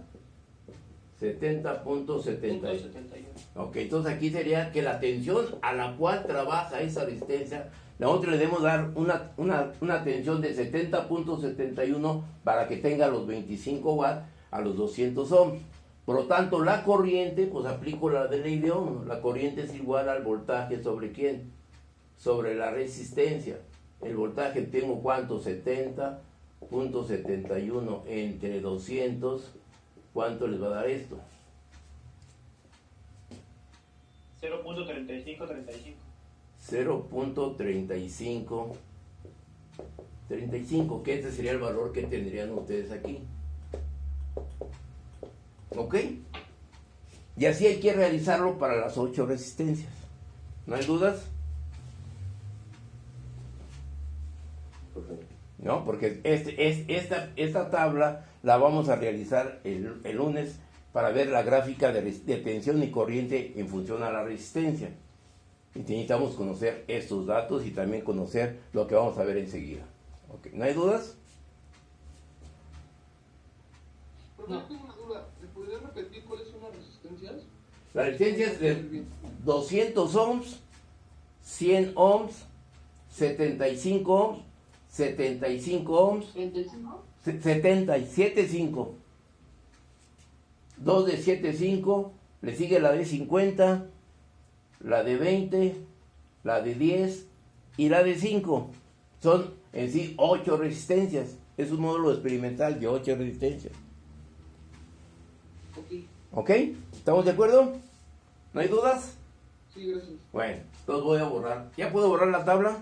70.71. Ok, entonces aquí sería que la tensión a la cual trabaja esa resistencia, nosotros le debemos dar una tensión de 70.71 para que tenga los 25 watts a los 200 ohms. Por lo tanto, la corriente, pues aplico la de ley de Ohm. La corriente es igual al voltaje sobre ¿quién? Sobre la resistencia. El voltaje tengo ¿cuánto? 70.71 entre 200. ¿Cuánto les va a dar esto? 0.3535. 0.35, que este sería el valor que tendrían ustedes aquí. ¿Ok? Y así hay que realizarlo para las 8 resistencias. ¿No hay dudas? ¿No? Porque esta tabla la vamos a realizar el lunes para ver la gráfica de tensión y corriente en función a la resistencia. Y necesitamos conocer estos datos y también conocer lo que vamos a ver enseguida. ¿Ok? ¿No hay dudas? Pero yo tengo una duda, ¿me podrías repetir cuáles son las resistencias? La resistencia es de 200 ohms, 100 ohms, 75 ohms, 75 ohms, ¿35? 75. 2 de 75, le sigue la de 50, la de 20, la de 10 y la de 5. Son en sí 8 resistencias. Es un módulo experimental de 8 resistencias. ¿Ok? ¿Estamos de acuerdo? ¿No hay dudas? Sí, gracias. Bueno, entonces voy a borrar. ¿Ya puedo borrar la tabla?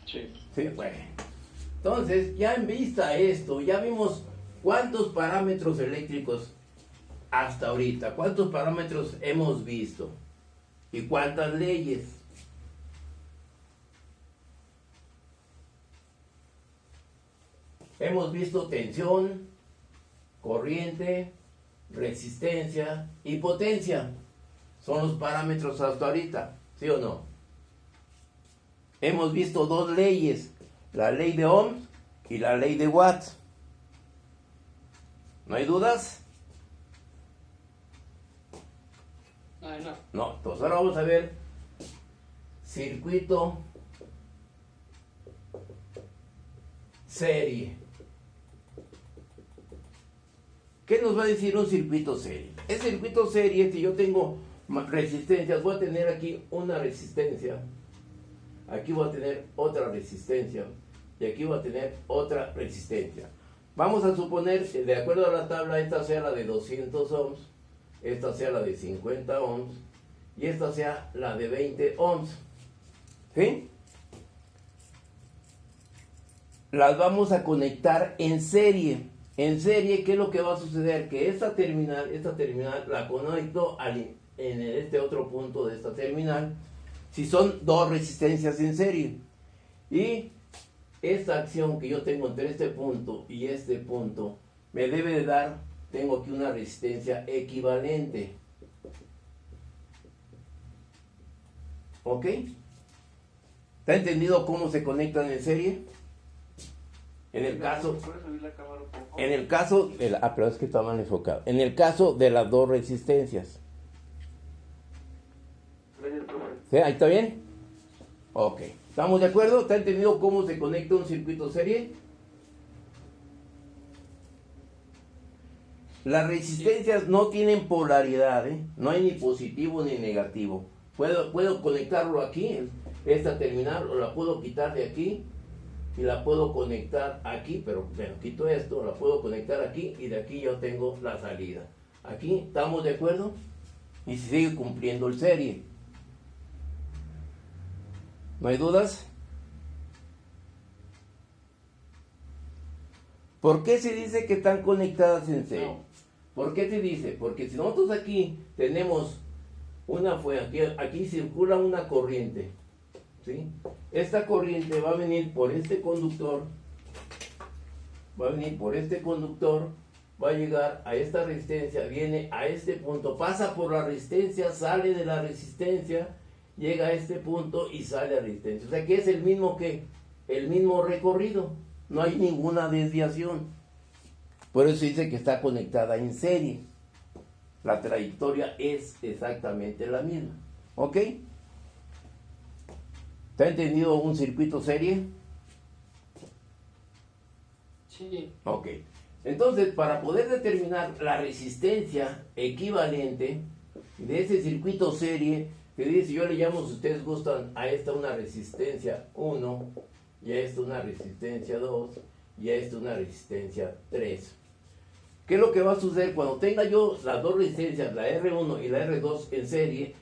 Sí. Sí, bueno. Entonces, ya en vista a esto, ya vimos cuántos parámetros eléctricos hasta ahorita, cuántos parámetros hemos visto y cuántas leyes. Hemos visto tensión, corriente, resistencia y potencia. Son los parámetros hasta ahorita, ¿sí o no? Hemos visto 2 leyes, la ley de Ohm y la ley de Watt. ¿No hay dudas? No. No, entonces ahora vamos a ver circuito serie. ¿Qué nos va a decir un circuito serie? El circuito serie, si yo tengo resistencias, voy a tener aquí una resistencia aquí voy a tener otra resistencia y aquí voy a tener otra resistencia. Vamos a suponer que de acuerdo a la tabla esta sea la de 200 ohms, esta sea la de 50 ohms y esta sea la de 20 ohms. ¿Sí? Las vamos a conectar en serie. En serie, ¿qué es lo que va a suceder? Que esta terminal la conecto en este otro punto de esta terminal, si son dos resistencias en serie. Y esta acción que yo tengo entre este punto y este punto, me debe de dar, tengo aquí una resistencia equivalente. ¿Ok? ¿Está entendido cómo se conectan en serie? En el caso, ¿Puedes subir la cámara un poco? pero es que está mal enfocado. En el caso de las dos resistencias. Gracias, profe. ¿Sí? ¿Ahí está bien? Ok. ¿Estamos de acuerdo? ¿Está entendido cómo se conecta un circuito serie? Las resistencias no tienen polaridad, ¿eh? No hay ni positivo ni negativo. Puedo conectarlo aquí, esta terminal, o la puedo quitar de aquí y la puedo conectar aquí, pero bueno, quito esto, la puedo conectar aquí y de aquí yo tengo la salida. Aquí, ¿estamos de acuerdo? Y se sigue cumpliendo el serie. ¿No hay dudas? ¿Por qué se dice que están conectadas en serie? No. ¿Por qué se dice? Porque si nosotros aquí tenemos aquí circula una corriente, ¿sí? Esta corriente va a venir por este conductor, va a llegar a esta resistencia, viene a este punto, pasa por la resistencia, sale de la resistencia, llega a este punto y sale a la resistencia. O sea que es el mismo recorrido, no hay ninguna desviación. Por eso dice que está conectada en serie. La trayectoria es exactamente la misma. ¿Ok? ¿Está entendido un circuito serie? Sí. Ok. Entonces, para poder determinar la resistencia equivalente de ese circuito serie, que dice, yo le llamo, si ustedes gustan, a esta una resistencia 1, y a esta una resistencia 2, y a esta una resistencia 3. ¿Qué es lo que va a suceder? Cuando tenga yo las dos resistencias, la R1 y la R2 en serie,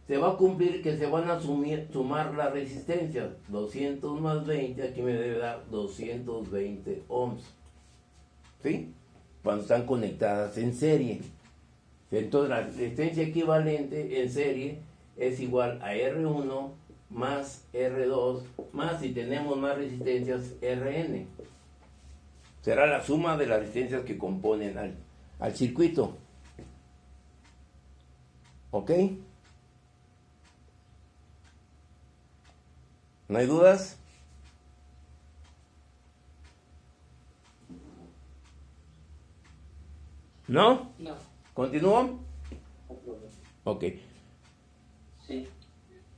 se va a cumplir que se van a sumar las resistencias. 200 más 20, aquí me debe dar 220 ohms. ¿Sí? Cuando están conectadas en serie. Entonces la resistencia equivalente en serie es igual a R1 más R2 más, si tenemos más resistencias, Rn. Será la suma de las resistencias que componen al circuito. ¿Ok? ¿No hay dudas? ¿No? No. ¿Continúan? Ok. Sí.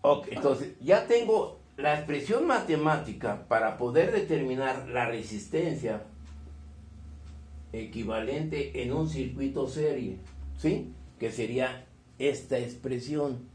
Ok, entonces ya tengo la expresión matemática para poder determinar la resistencia equivalente en un circuito serie, ¿sí? Que sería esta expresión.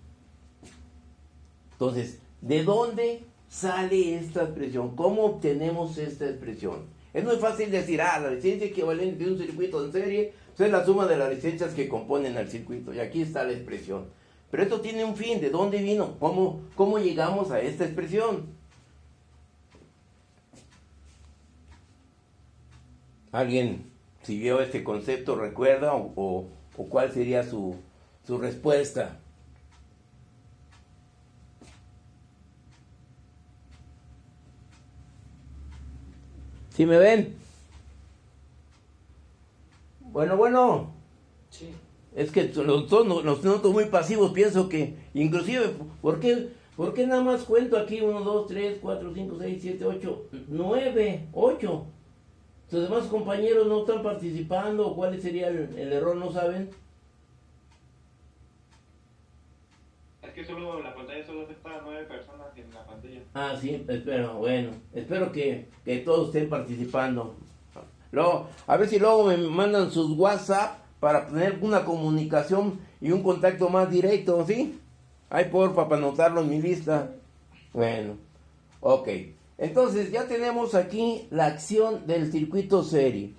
Entonces, ¿de dónde sale esta expresión? ¿Cómo obtenemos esta expresión? Es muy fácil decir, la resistencia equivalente de un circuito en serie es la suma de las resistencias que componen al circuito, y aquí está la expresión. Pero esto tiene un fin. ¿De dónde vino? ¿Cómo llegamos a esta expresión? ¿Alguien, si vio este concepto, recuerda o cuál sería su respuesta? ¿Sí me ven? Bueno. Sí. Es que todos nos noto muy pasivos, pienso que, inclusive, ¿por qué nada más cuento aquí 1, 2, 3, 4, 5, 6, 7, 8, 9, 8? ¿Los demás compañeros no están participando? ¿O cuál sería el error? ¿No saben? Es que solo la pantalla solo está 9 personas en la pantalla. Ah, sí, espero que todos estén participando. Luego, a ver si luego me mandan sus WhatsApp para tener una comunicación y un contacto más directo, ¿sí? Ay, porfa, para anotarlo en mi lista. Bueno, Ok, entonces ya tenemos aquí la acción del circuito serie.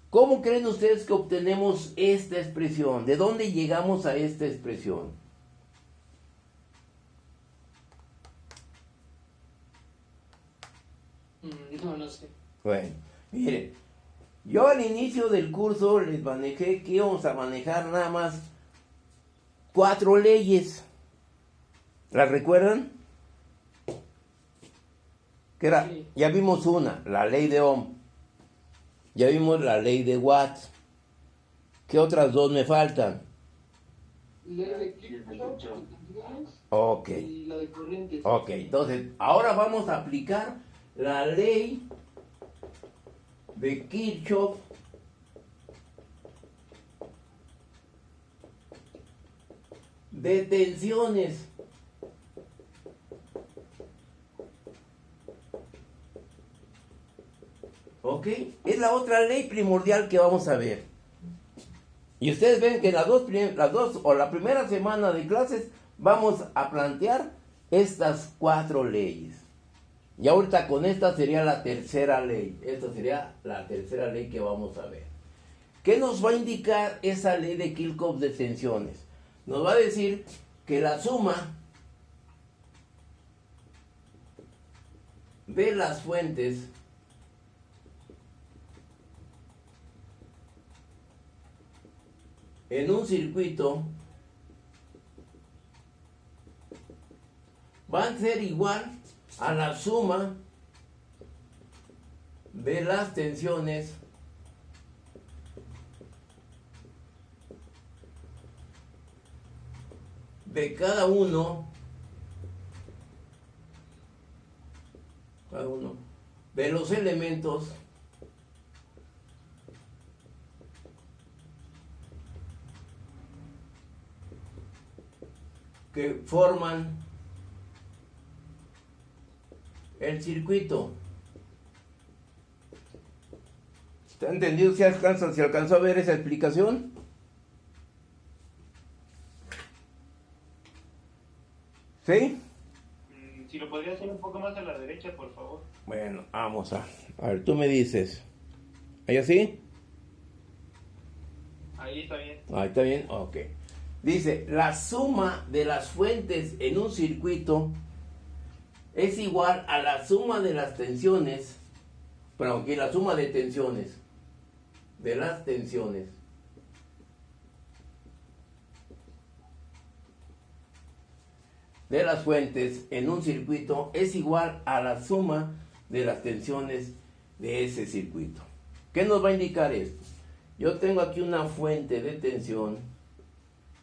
¿Cómo creen ustedes que obtenemos esta expresión? ¿De dónde llegamos a esta expresión? No sé. Bueno, miren, yo al inicio del curso les manejé que íbamos a manejar nada más 4 leyes. ¿Las recuerdan? Que era, Sí. ya vimos una, la ley de Ohm. Ya vimos la ley de Watt. ¿Qué otras 2 me faltan? Ley de Kirchhoff, Ok. y la de corrientes. Ok, entonces ahora vamos a aplicar la ley de Kirchhoff de tensiones. Ok, es la otra ley primordial que vamos a ver. Y ustedes ven que las dos o la primera semana de clases vamos a plantear estas 4 leyes. Y ahorita con esta sería la tercera ley. Esta sería la tercera ley que vamos a ver. ¿Qué nos va a indicar esa ley de Kirchhoff de tensiones? Nos va a decir que la suma de las fuentes en un circuito va a ser igual a la suma de las tensiones de cada uno de los elementos que forman el circuito. ¿Está entendido? ¿Se alcanzó a ver esa explicación? ¿Sí? Si lo podría hacer un poco más a la derecha, por favor. Bueno, vamos a ver, tú me dices. ¿Ahí así? Ahí está bien. Ahí está bien, ok. Dice, la suma de las fuentes en un circuito es igual a la suma de las tensiones, pero aquí la suma de tensiones, de las tensiones de las fuentes en un circuito es igual a la suma de las tensiones de ese circuito. ¿Qué nos va a indicar esto? Yo tengo aquí una fuente de tensión,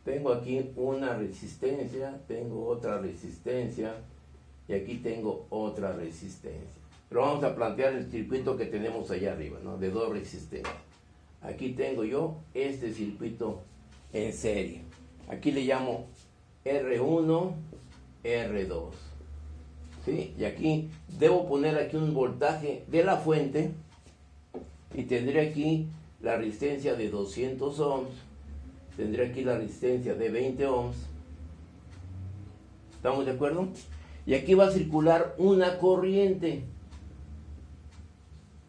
tengo aquí una resistencia, tengo otra resistencia y aquí tengo otra resistencia. Pero vamos a plantear el circuito que tenemos allá arriba, ¿no? De 2 resistencias. Aquí tengo yo este circuito en serie. Aquí le llamo R1, R2. ¿Sí? Y aquí debo poner aquí un voltaje de la fuente y tendré aquí la resistencia de 200 ohms. Tendré aquí la resistencia de 20 ohms. ¿Estamos de acuerdo? Y aquí va a circular una corriente.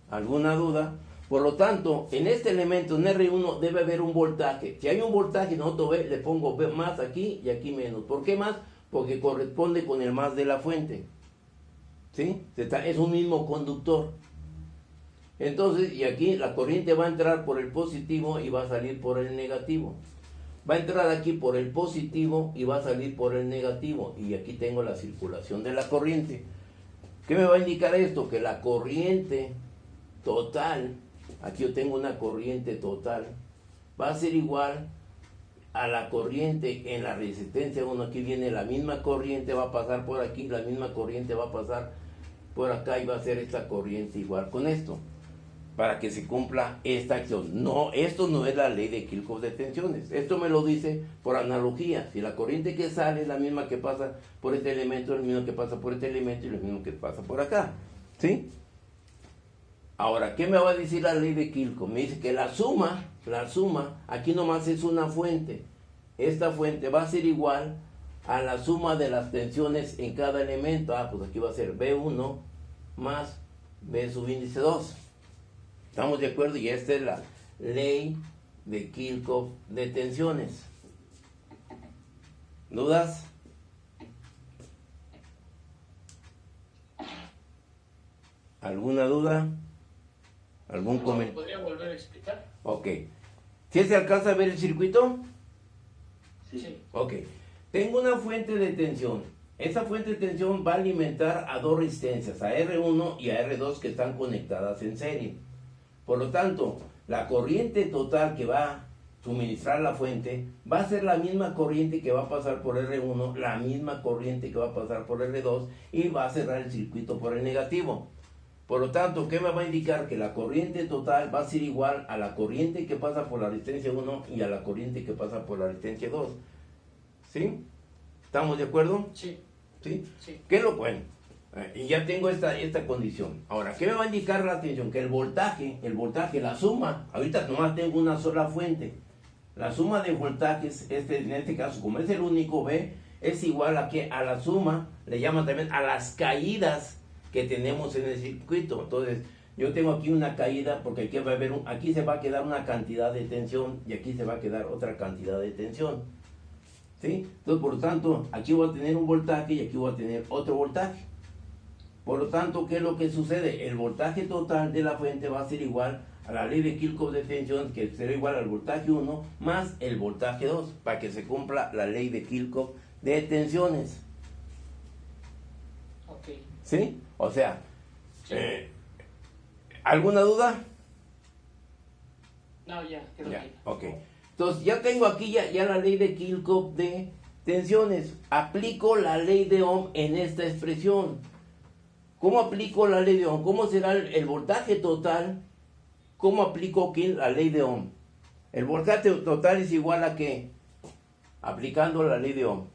¿Alguna duda? Por lo tanto, en este elemento, en R1, debe haber un voltaje. Si hay un voltaje, nosotros le pongo más aquí y aquí menos. ¿Por qué más? Porque corresponde con el más de la fuente. ¿Sí? Es un mismo conductor. Entonces, y aquí la corriente va a entrar por el positivo y va a salir por el negativo. Va a entrar aquí por el positivo y va a salir por el negativo. Y aquí tengo la circulación de la corriente. ¿Qué me va a indicar esto? Que la corriente total, aquí yo tengo una corriente total, va a ser igual a la corriente en la resistencia 1. Aquí viene la misma corriente, va a pasar por aquí, la misma corriente va a pasar por acá y va a ser esta corriente igual con esto, para que se cumpla esta acción. No, esto no es la ley de Kirchhoff de tensiones, esto me lo dice por analogía. Si la corriente que sale es la misma que pasa por este elemento, es la misma que pasa por este elemento y lo mismo que pasa por acá, ¿sí? Ahora, ¿qué me va a decir la ley de Kirchhoff? Me dice que la suma, aquí nomás es una fuente. Esta fuente va a ser igual a la suma de las tensiones en cada elemento. Pues aquí va a ser B1 más B subíndice 2. ¿Estamos de acuerdo? Y esta es la ley de Kirchhoff de tensiones. ¿Dudas? ¿Alguna duda? ¿Algún comentario? ¿Podría volver a explicar? Ok. ¿Sí se alcanza a ver el circuito? Sí. Ok. Tengo una fuente de tensión. Esa fuente de tensión va a alimentar a dos resistencias, a R1 y a R2, que están conectadas en serie. Por lo tanto, la corriente total que va a suministrar la fuente va a ser la misma corriente que va a pasar por R1, la misma corriente que va a pasar por R2, y va a cerrar el circuito por el negativo. Por lo tanto, ¿qué me va a indicar? Que la corriente total va a ser igual a la corriente que pasa por la resistencia 1 y a la corriente que pasa por la resistencia 2. ¿Sí? ¿Estamos de acuerdo? Sí. ¿Sí? Sí. ¿Qué es lo bueno? Y ya tengo esta condición. Ahora, ¿qué me va a indicar la tensión? Que el voltaje, la suma, ahorita nomás tengo una sola fuente. La suma de voltajes, en este caso, como es el único B, es igual a que a la suma, le llaman también a las caídas que tenemos en el circuito. Entonces, yo tengo aquí una caída, porque aquí, aquí se va a quedar una cantidad de tensión y aquí se va a quedar otra cantidad de tensión. ¿Sí? Entonces, por lo tanto, aquí voy a tener un voltaje y aquí voy a tener otro voltaje. Por lo tanto, ¿qué es lo que sucede? El voltaje total de la fuente va a ser igual a la ley de Kirchhoff de tensión, que será igual al voltaje 1 más el voltaje 2, para que se cumpla la ley de Kirchhoff de tensiones. Ok. ¿Sí? O sea, Sí. ¿alguna duda? No, ya, quedó Ya, bien. ok. Entonces, ya tengo aquí ya la ley de Kirchhoff de tensiones. Aplico la ley de Ohm en esta expresión. ¿Cómo aplico la ley de Ohm? ¿Cómo será el voltaje total? ¿Cómo aplico aquí la ley de Ohm? El voltaje total es igual a ¿qué? Aplicando la ley de Ohm.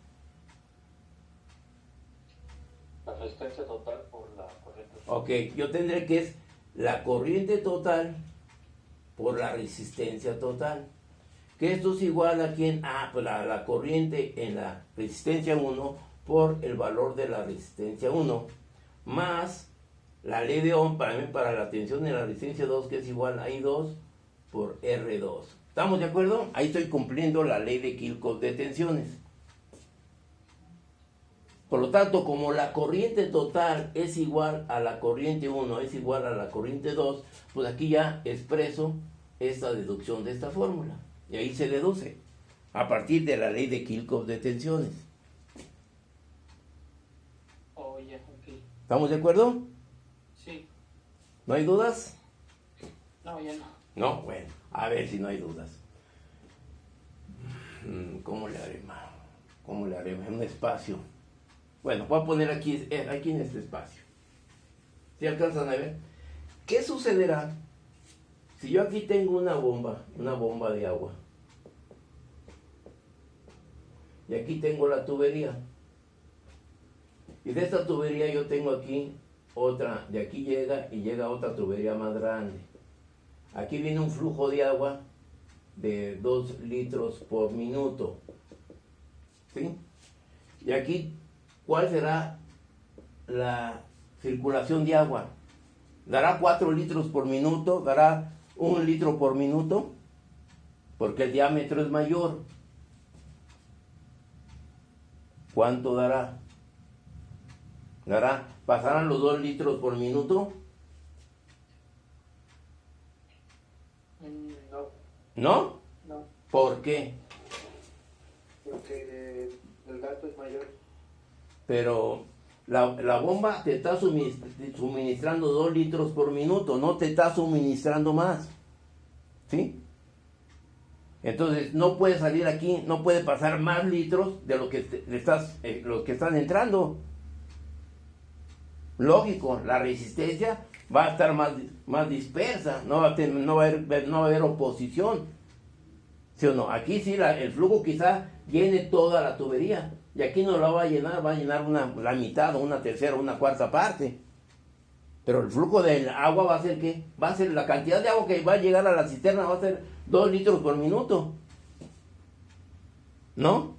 La resistencia total por la corriente. Ok, yo tendré que es la corriente total por la resistencia total. Que esto es igual a ¿quién? Pues la corriente en la resistencia 1 por el valor de la resistencia 1 más la ley de Ohm para la tensión de la resistencia 2, que es igual a I2 por R2. ¿Estamos de acuerdo? Ahí estoy cumpliendo la ley de Kirchhoff de tensiones. Por lo tanto, como la corriente total es igual a la corriente 1, es igual a la corriente 2, pues aquí ya expreso esta deducción de esta fórmula. Y ahí se deduce, a partir de la ley de Kirchhoff de tensiones. Oh, ya, ok. ¿Estamos de acuerdo? Sí. ¿No hay dudas? No, ya no. No, bueno, a ver si no hay dudas. ¿Cómo le haremos? ¿Cómo le haremos? En un espacio. Bueno, voy a poner aquí en este espacio. ¿Sí alcanzan a ver? ¿Qué sucederá si yo aquí tengo una bomba de agua? Y aquí tengo la tubería. Y de esta tubería yo tengo aquí otra, de aquí llega otra tubería más grande. Aquí viene un flujo de agua de 2 litros por minuto. ¿Sí? Y aquí, ¿cuál será la circulación de agua? ¿Dará 4 litros por minuto? ¿Dará 1 litro por minuto? Porque el diámetro es mayor. ¿Cuánto dará? ¿Pasarán los 2 litros por minuto? No, ¿No? no, ¿Por qué? porque el gasto es mayor. Pero la bomba te está suministrando 2 litros por minuto, no te está suministrando más. ¿Sí? Entonces no puede salir aquí, no puede pasar más litros de lo que los que están entrando. Lógico, la resistencia va a estar más dispersa, no va a haber oposición. ¿Sí o no? Aquí sí el flujo quizá llene toda la tubería, y aquí no la va a llenar la mitad o una tercera o una cuarta parte. Pero el flujo del agua va a ser ¿qué? Va a ser la cantidad de agua que va a llegar a la cisterna, va a ser 2 litros por minuto. ¿No?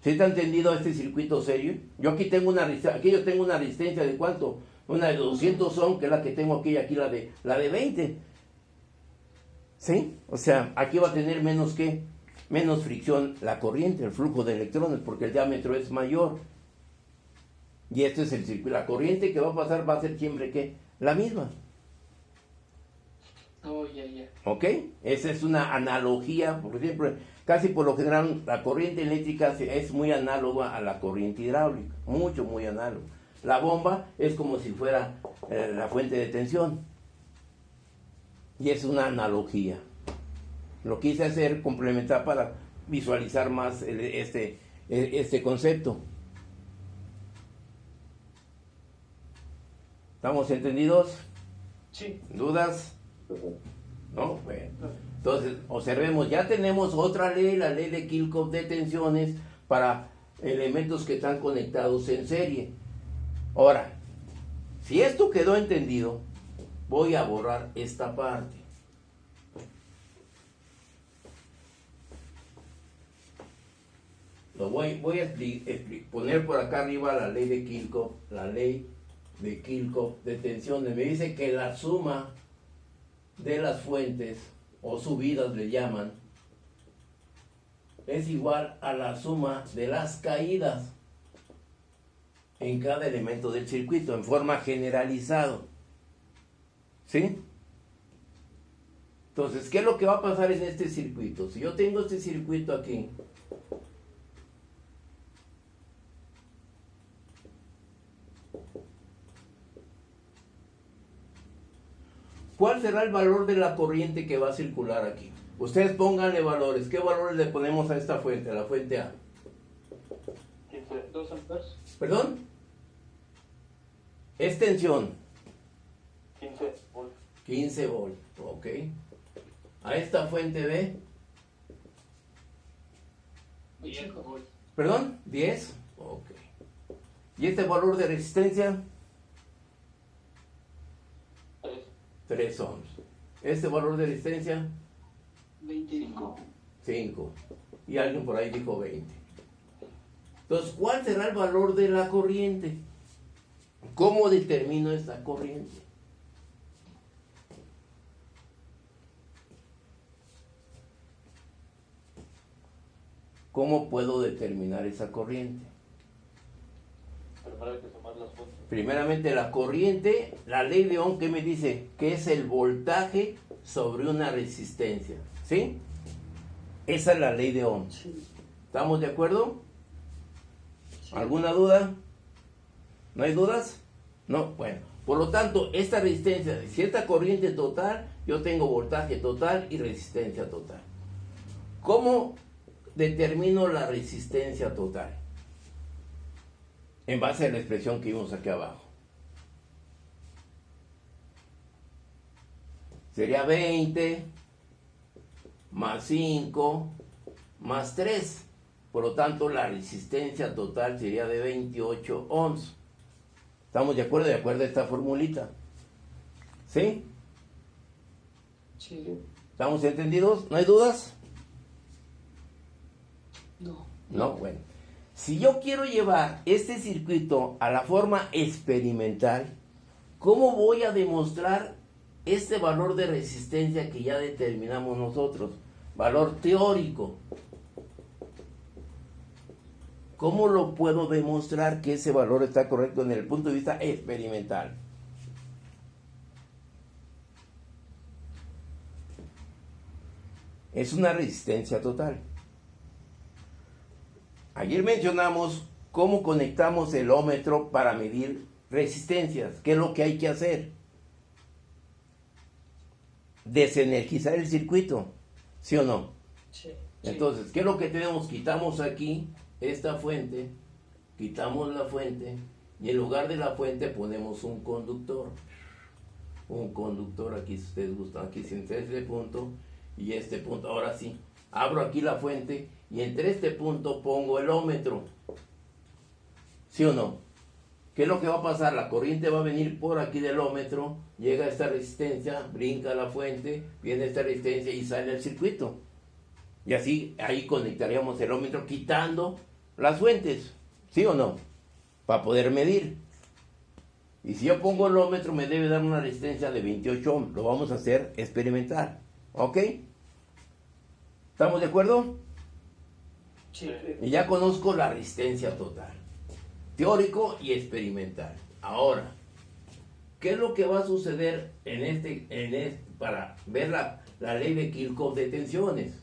¿Sí está entendido este circuito serio? Yo aquí tengo una resistencia, aquí yo tengo una resistencia de ¿cuánto? Una de 200 ohm, que es la que tengo aquí, y aquí la de 20. ¿Sí? O sea, aquí va a tener menos fricción la corriente, el flujo de electrones, porque el diámetro es mayor. Y este es el circuito. La corriente que va a pasar va a ser siempre ¿qué? La misma. Oh, ya. ¿Ok? Esa es una analogía, porque siempre, casi por lo general, la corriente eléctrica es muy análoga a la corriente hidráulica, muy análoga. La bomba es como si fuera la fuente de tensión. Y es una analogía. Lo quise hacer, complementar para visualizar más este concepto. ¿Estamos entendidos? Sí. ¿Dudas? ¿No? Bueno. Entonces, observemos, ya tenemos otra ley, la ley de Kirchhoff de tensiones para elementos que están conectados en serie. Ahora, si esto quedó entendido, voy a borrar esta parte. Lo voy a poner por acá arriba la ley de Kirchhoff, de tensiones. Me dice que la suma de las fuentes, o subidas le llaman, es igual a la suma de las caídas en cada elemento del circuito, en forma generalizado. ¿Sí? Entonces, ¿qué es lo que va a pasar en este circuito? Si yo tengo este circuito aquí, ¿cuál será el valor de la corriente que va a circular aquí? Ustedes pónganle valores. ¿Qué valores le ponemos a esta fuente, a la fuente A? 2 amperes. ¿Perdón? Es tensión. 15 volts. 15 volts, ok. A esta fuente B, 25 volts. ¿perdón? 10, ok. ¿Y este valor de resistencia? 3. 3 ohms. ¿Este valor de resistencia? 25. 5. Y alguien por ahí dijo 20. Entonces, ¿cuál será el valor de la corriente? ¿Cómo determino esta corriente? ¿Cómo puedo determinar esa corriente? Primero hay que sumar las fuentes. Primeramente, la corriente, la ley de Ohm, ¿qué me dice? Que es el voltaje sobre una resistencia. ¿Sí? Esa es la ley de Ohm. Sí. ¿Estamos de acuerdo? ¿Alguna duda? ¿No hay dudas? No, bueno. Por lo tanto, esta resistencia, si esta corriente total, yo tengo voltaje total y resistencia total. ¿Cómo determino la resistencia total? En base a la expresión que vimos aquí abajo. Sería 20 más 5 más 3. Por lo tanto, la resistencia total sería de 28 ohms. ¿Estamos de acuerdo? De acuerdo a esta formulita. ¿Sí? Sí. ¿Estamos entendidos? ¿No hay dudas? No. No, bueno. Si yo quiero llevar este circuito a la forma experimental, ¿cómo voy a demostrar este valor de resistencia que ya determinamos nosotros? Valor teórico. ¿Cómo lo puedo demostrar que ese valor está correcto desde el punto de vista experimental? Es una resistencia total. Ayer mencionamos cómo conectamos el ómetro para medir resistencias. ¿Qué es lo que hay que hacer? Desenergizar el circuito, ¿sí o no? Sí. Entonces, ¿qué es lo que tenemos? Quitamos aquí esta fuente, quitamos la fuente y en lugar de la fuente ponemos un conductor. Un conductor, aquí si ustedes gustan, aquí entre este punto y este punto. Ahora sí, abro aquí la fuente y entre este punto pongo el ómetro. ¿Sí o no? ¿Qué es lo que va a pasar? La corriente va a venir por aquí del ómetro, llega a esta resistencia, brinca la fuente, viene esta resistencia y sale el circuito. Y así ahí conectaríamos el ómetro quitando las fuentes, ¿sí o no? Para poder medir. Y si yo pongo el ohmmetro me debe dar una resistencia de 28 ohms. Lo vamos a hacer experimental. ¿Ok? ¿Estamos de acuerdo? Sí. Y ya conozco la resistencia total. Teórico y experimental. Ahora, ¿qué es lo que va a suceder en este para ver la ley de Kirchhoff de tensiones?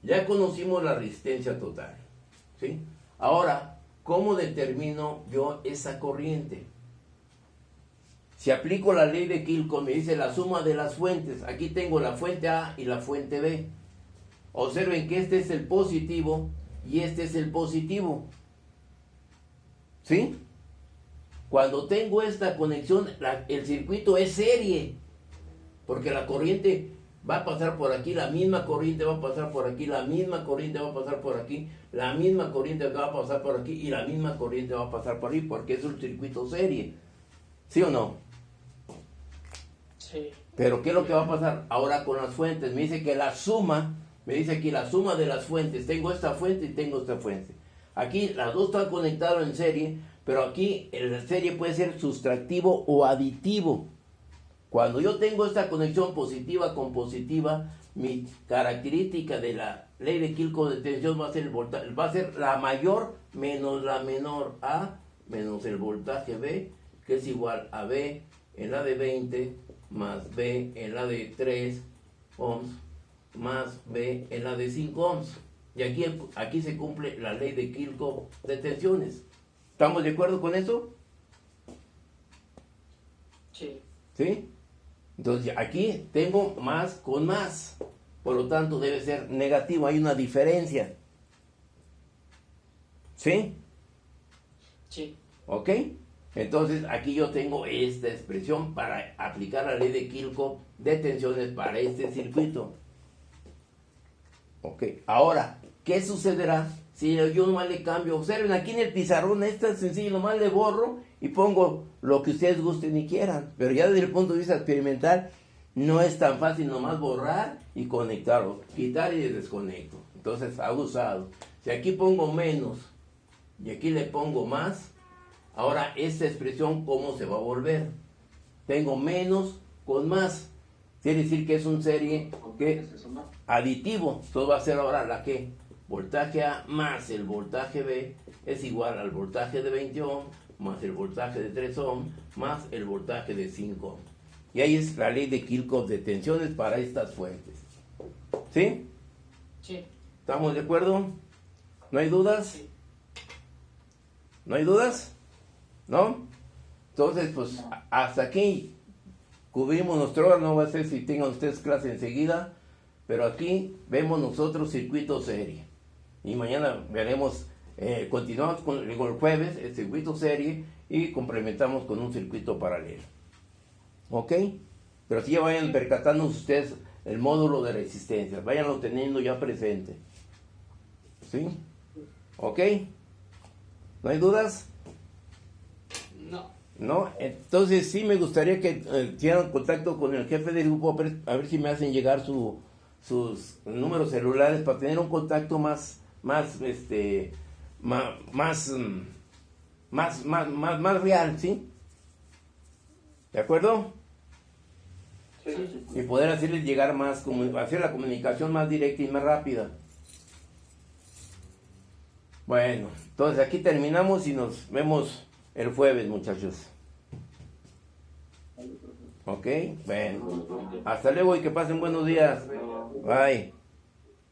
Ya conocimos la resistencia total, ¿sí? Ahora, ¿cómo determino yo esa corriente? Si aplico la ley de Kirchhoff, me dice la suma de las fuentes. Aquí tengo la fuente A y la fuente B. Observen que este es el positivo y este es el positivo. ¿Sí? Cuando tengo esta conexión, el circuito es serie. Porque la corriente va a pasar por aquí, la misma corriente va a pasar por aquí, la misma corriente va a pasar por aquí, la misma corriente va a pasar por aquí y la misma corriente va a pasar por ahí, porque es un circuito serie. ¿Sí o no? Sí. Pero ¿qué es lo que va a pasar ahora con las fuentes? Me dice que la suma, me dice aquí la suma de las fuentes. Tengo esta fuente y tengo esta fuente. Aquí las dos están conectadas en serie, pero aquí el serie puede ser sustractivo o aditivo. Cuando yo tengo esta conexión positiva con positiva, mi característica de la ley de Kirchhoff de tensión va a ser el voltaje, va a ser la mayor menos la menor, A menos el voltaje B, que es igual a B en la de 20 más B en la de 3 ohms más B en la de 5 ohms. Y aquí se cumple la ley de Kirchhoff de tensiones. ¿Estamos de acuerdo con eso? Sí. ¿Sí? Entonces aquí tengo más con más. Por lo tanto debe ser negativo. Hay una diferencia. ¿Sí? Sí. ¿Ok? Entonces aquí yo tengo esta expresión para aplicar la ley de Kirchhoff de tensiones para este circuito. Ok. Ahora, ¿qué sucederá si yo nomás le cambio? Observen aquí en el pizarrón, esto es sencillo, nomás le borro y pongo lo que ustedes gusten y quieran. Pero ya desde el punto de vista experimental, no es tan fácil nomás borrar y conectarlo. Quitar y desconecto. Entonces, hago usado. Si aquí pongo menos y aquí le pongo más, ahora esta expresión, ¿cómo se va a volver? Tengo menos con más. Quiere decir que es un serie que aditivo. Entonces va a ser ahora la que voltaje A más el voltaje B es igual al voltaje de 20 ohms más el voltaje de 3 ohms más el voltaje de 5 ohms. Y ahí es la ley de Kirchhoff de tensiones para estas fuentes. ¿Sí? Sí. ¿Estamos de acuerdo? ¿No hay dudas? Sí. ¿No hay dudas? ¿No? Entonces, pues, hasta aquí cubrimos nuestro hora. No va a ser si tengan ustedes clase enseguida, pero aquí vemos nosotros circuito serie. Y mañana veremos, continuamos con el jueves, el circuito serie, y complementamos con un circuito paralelo. ¿Ok? Pero si ya vayan percatando ustedes el módulo de resistencia, váyanlo teniendo ya presente. ¿Sí? ¿Ok? ¿No hay dudas? No. ¿No? Entonces sí me gustaría que tuvieran contacto con el jefe del grupo a ver si me hacen llegar sus números celulares para tener un contacto más real, ¿sí? ¿De acuerdo? Sí. Y poder hacerles llegar más, hacer la comunicación más directa y más rápida. Bueno, entonces aquí terminamos y nos vemos el jueves, muchachos. Ok, bueno. Hasta luego y que pasen buenos días. Bye.